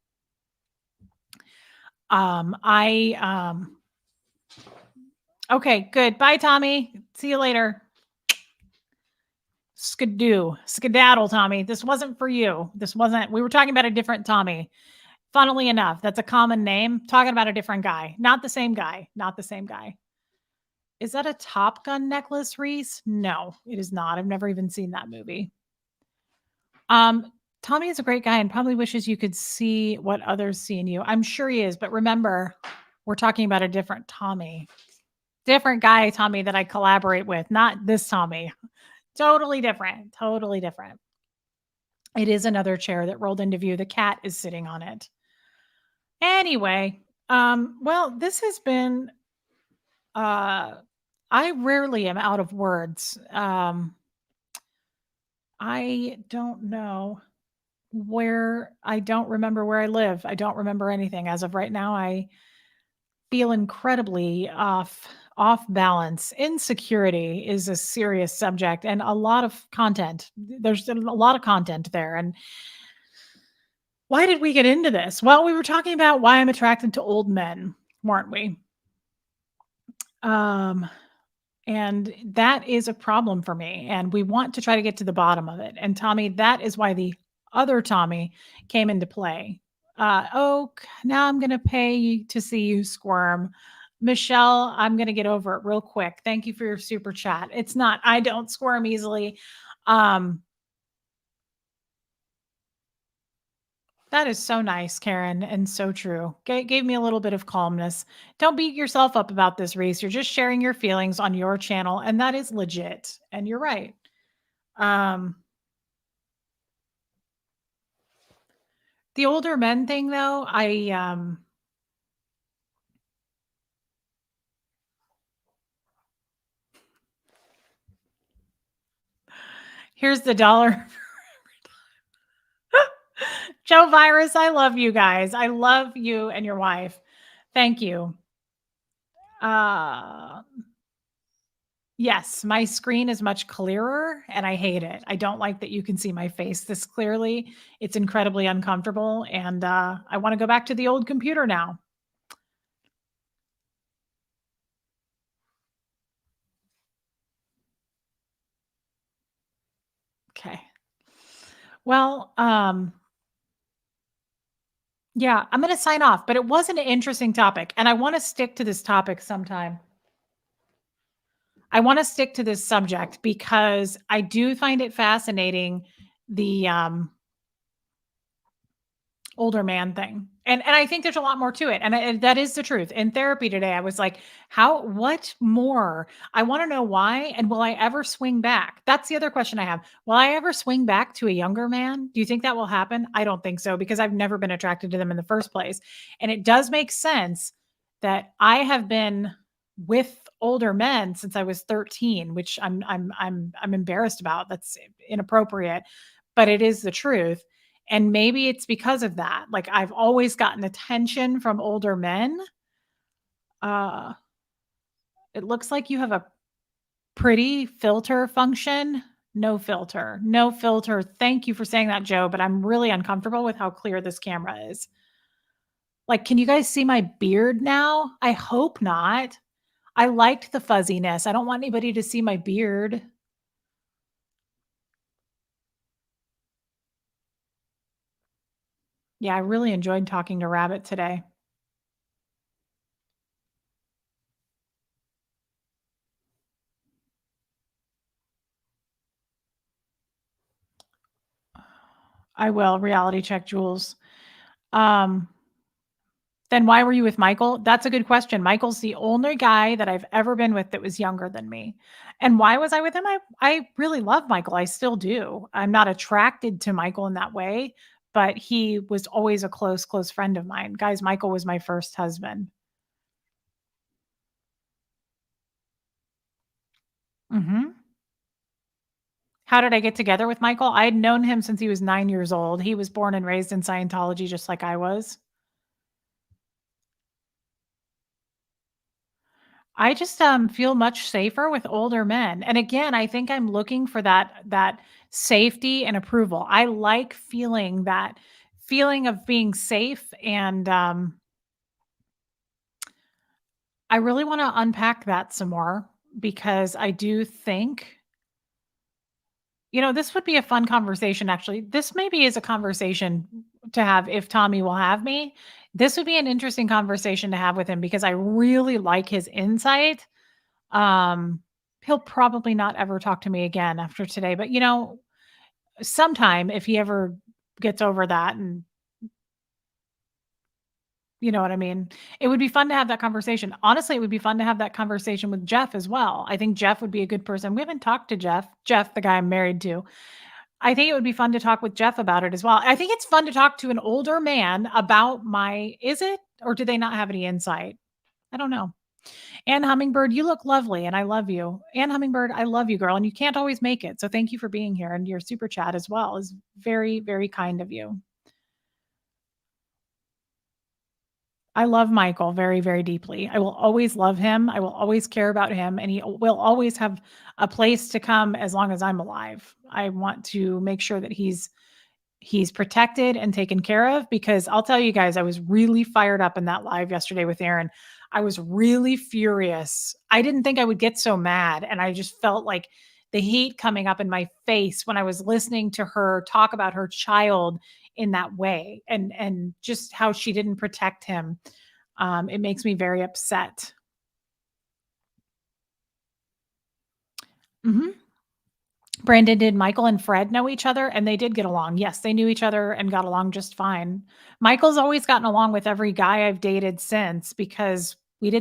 Okay, good. Bye, Tommy. See you later. Skedaddle, Tommy. This wasn't for you. We were talking about a different Tommy. Funnily enough, that's a common name. Talking about a different guy. Not the same guy. Is that a Top Gun necklace, Reese? No, it is not. I've never even seen that movie. Tommy is a great guy and probably wishes you could see what others see in you. I'm sure he is, but remember, we're talking about a different Tommy. Different guy, Tommy, that I collaborate with, not this Tommy. Totally different. It is another chair that rolled into view. The cat is sitting on it. Anyway, well, this has been I rarely am out of words. I don't know I don't remember where I live. I don't remember anything as of right now. I feel incredibly off balance. Insecurity is a serious subject and a lot of content. There's a lot of content there. And why did we get into this? Well, we were talking about why I'm attracted to old men, weren't we? And that is a problem for me. And we want to try to get to the bottom of it. And Tommy, that is why the other Tommy came into play. Now I'm going to pay to see you squirm. Michelle, I'm going to get over it real quick. Thank you for your super chat. It's not, I don't squirm easily. That is so nice, Karen, and so true. Gave me a little bit of calmness. Don't beat yourself up about this, Reese. You're just sharing your feelings on your channel, and that is legit. And you're right. The older men thing, though, here's the $1. Joe Virus, I love you guys. I love you and your wife. Thank you. Yes, my screen is much clearer and I hate it. I don't like that you can see my face this clearly. It's incredibly uncomfortable and I want to go back to the old computer now. Okay. Well, yeah, I'm going to sign off, but it was an interesting topic and I want to stick to this topic sometime. I want to stick to this subject because I do find it fascinating, the older man thing. And I think there's a lot more to it. And that is the truth. In therapy today, I was like, what more? I want to know why. And will I ever swing back? That's the other question I have. Will I ever swing back to a younger man? Do you think that will happen? I don't think so because I've never been attracted to them in the first place. And it does make sense that I have been with older men since I was 13, which I'm embarrassed about. That's inappropriate, but it is the truth. And maybe it's because of that. Like I've always gotten attention from older men. It looks like you have a pretty filter function. No filter. Thank you for saying that, Joe, but I'm really uncomfortable with how clear this camera is. Like, can you guys see my beard now? I hope not. I liked the fuzziness. I don't want anybody to see my beard. Yeah, I really enjoyed talking to Rabbit today. I will reality check Jules. Um, then why were you with Michael? That's a good question. Michael's the only guy that I've ever been with that was younger than me. And why was I with him? I really love Michael. I still do. I'm not attracted to Michael in that way, but he was always a close friend of mine. Guys, Michael was my first husband. Mhm. How did I get together with Michael? I had known him since he was 9 years old. He was born and raised in Scientology just like I was. I just, feel much safer with older men, and again, I think I'm looking for that safety and approval. I like feeling that feeling of being safe, and, I really wanna unpack that some more because I do think this would be a fun conversation, actually. This maybe is a conversation to have if Tommy will have me. This would be an interesting conversation to have with him because I really like his insight. Um, he'll probably not ever talk to me again after today, but sometime if he ever gets over that and you know what I mean? It would be fun to have that conversation. Honestly, it would be fun to have that conversation with Jeff as well. I think Jeff would be a good person. We haven't talked to Jeff, the guy I'm married to. I think it would be fun to talk with Jeff about it as well. I think it's fun to talk to an older man about is it? Or do they not have any insight? I don't know. Ann Hummingbird, you look lovely and I love you. Ann Hummingbird, I love you, girl. And you can't always make it. So thank you for being here. And your super chat as well is very, very kind of you. I love Michael very, very deeply. I will always love him. I will always care about him. And he will always have a place to come as long as I'm alive. I want to make sure that he's protected and taken care of because I'll tell you guys, I was really fired up in that live yesterday with Aaron. I was really furious. I didn't think I would get so mad. And I just felt like the heat coming up in my face when I was listening to her talk about her child in that way and just how she didn't protect him. It makes me very upset. Mhm. Brandon, did Michael and Fred know each other? And they did get along. Yes, they knew each other and got along just fine. Michael's always gotten along with every guy I've dated since because we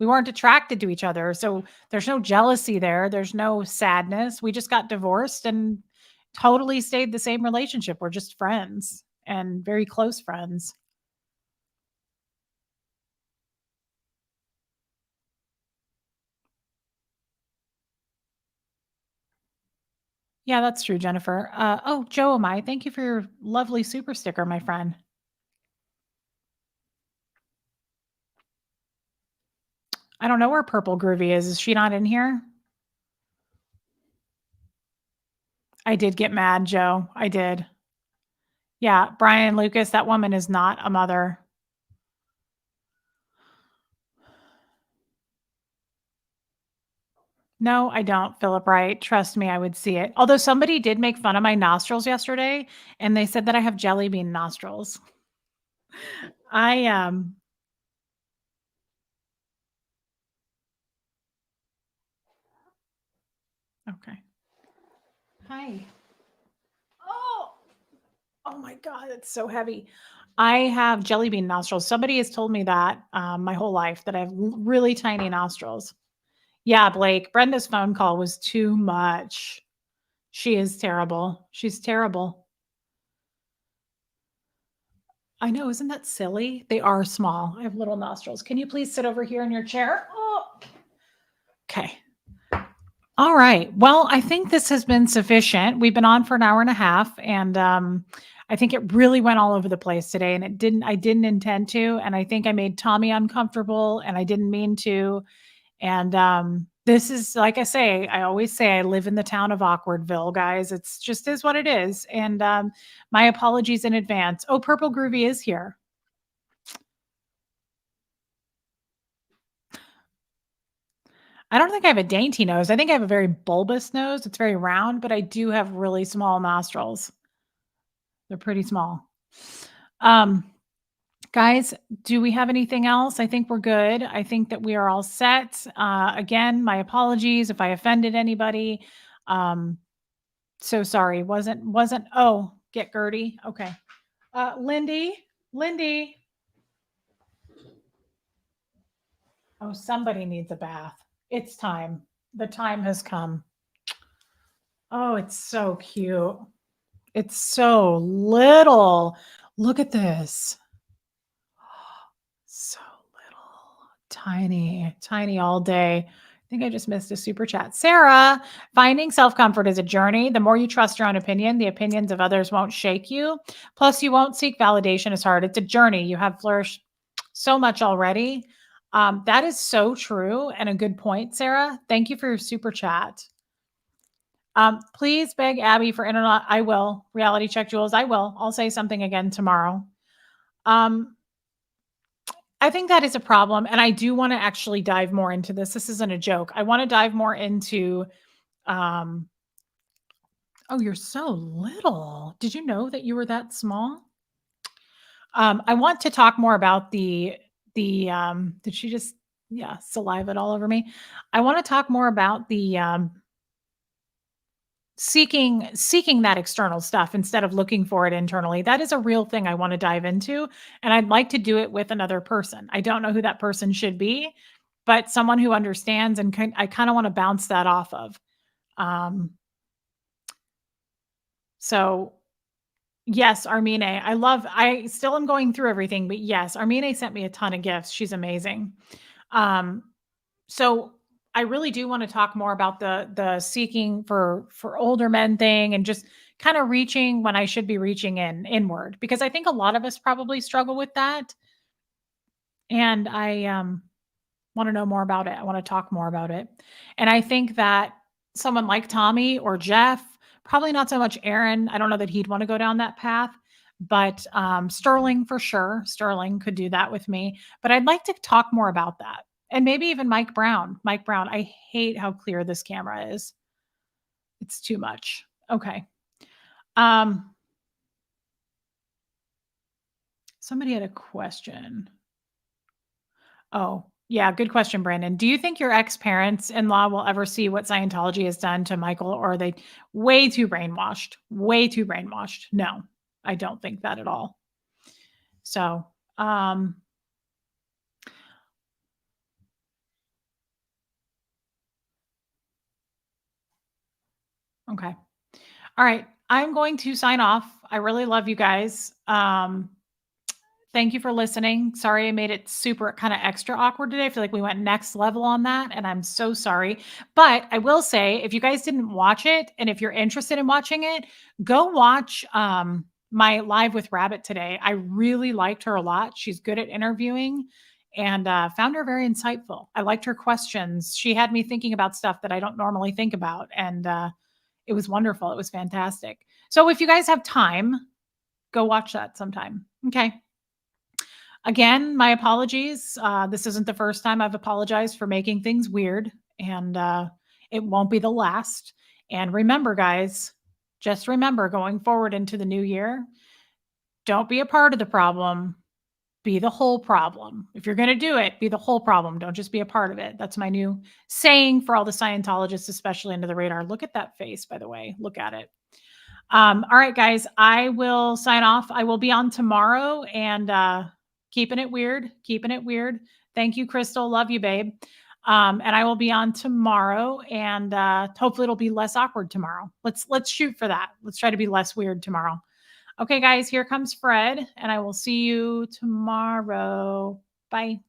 weren't attracted to each other. So there's no jealousy there. There's no sadness. We just got divorced and totally stayed the same relationship. We're just friends and very close friends. Yeah, that's true, Jennifer. Oh, Joe, am I? Thank you for your lovely super sticker, my friend. I don't know where Purple Groovy is. Is she not in here? I did get mad, Joe. I did. Yeah, Brian Lucas, that woman is not a mother. No, I don't, Philip Wright. Trust me, I would see it. Although somebody did make fun of my nostrils yesterday, and they said that I have jelly bean nostrils. I okay. Hi. Oh, oh my God, it's so heavy. I have jelly bean nostrils. Somebody has told me that my whole life that I have really tiny nostrils. Yeah, Blake, Brenda's phone call was too much. She is terrible. She's terrible. I know, isn't that silly? They are small. I have little nostrils. Can you please sit over here in your chair? Oh, okay. All right. Well, I think this has been sufficient. We've been on for an hour and a half, and I think it really went all over the place today. And I didn't intend to. And I think I made Tommy uncomfortable, and I didn't mean to. And this is like I always say, I live in the town of Awkwardville, guys. It's just is what it is. And my apologies in advance. Oh, Purple Groovy is here. I don't think I have a dainty nose. I think I have a very bulbous nose. It's very round, but I do have really small nostrils. They're pretty small. Um, Guys, do we have anything else? I think we're good. I think that we are all set. Again, my apologies if I offended anybody. Um, so sorry. Wasn't. Oh, get Gertie. Okay. Lindy. Oh, somebody needs a bath. It's time. The time has come. Oh, it's so cute. It's so little. Look at this. So little. Tiny, tiny all day. I think I just missed a super chat. Sarah, finding self comfort is a journey. The more you trust your own opinion, the opinions of others won't shake you. Plus, you won't seek validation as hard. It's a journey. You have flourished so much already. That is so true and a good point, Sarah. Thank you for your super chat. Please beg Abby for internet. I will. Reality check, Jules. I will. I'll say something again tomorrow. I think that is a problem, and I do want to actually dive more into this. This isn't a joke. I want to dive more into. Um, oh, you're so little. Did you know that you were that small? I want to talk more about the. Did she just saliva all over me? I want to talk more about the seeking that external stuff instead of looking for it internally. That is a real thing I want to dive into, and I'd like to do it with another person. I don't know who that person should be, but someone who understands, and I kind of want to bounce that off of. So yes, Armine, I still am going through everything, but yes, Armine sent me a ton of gifts. She's amazing. So I really do want to talk more about the seeking for older men thing, and just kind of reaching when I should be reaching inward, because I think a lot of us probably struggle with that. And I want to know more about it. I want to talk more about it. And I think that someone like Tommy or Jeff, probably not so much Aaron. I don't know that he'd want to go down that path, but Sterling for sure. Sterling could do that with me. But I'd like to talk more about that. And maybe even Mike Brown. Mike Brown, I hate how clear this camera is. It's too much. Okay. Somebody had a question. Oh, yeah, good question, Brandon. Do you think your ex-parents-in-law will ever see what Scientology has done to Michael, or are they way too brainwashed? Way too brainwashed. No, I don't think that at all. So, okay. All right. I'm going to sign off. I really love you guys. Thank you for listening. Sorry I made it super kind of extra awkward today. I feel like we went next level on that, and I'm so sorry. But I will say, if you guys didn't watch it, and if you're interested in watching it, go watch my live with Rabbit today. I really liked her a lot. She's good at interviewing, and found her very insightful. I liked her questions. She had me thinking about stuff that I don't normally think about, and it was wonderful. It was fantastic. So if you guys have time, go watch that sometime. Okay. Again, my apologies. This isn't the first time I've apologized for making things weird, and it won't be the last. And remember, guys, just remember going forward into the new year, don't be a part of the problem, be the whole problem. If you're going to do it, be the whole problem. Don't just be a part of it. That's my new saying for all the Scientologists, especially under the radar. Look at that face, by the way. Look at it. All right, guys, I will sign off. I will be on tomorrow, and keeping it weird. Thank you, Crystal. Love you, babe. And I will be on tomorrow, and hopefully it'll be less awkward tomorrow. Let's shoot for that. Let's try to be less weird tomorrow. Okay, guys, here comes Fred, and I will see you tomorrow. Bye.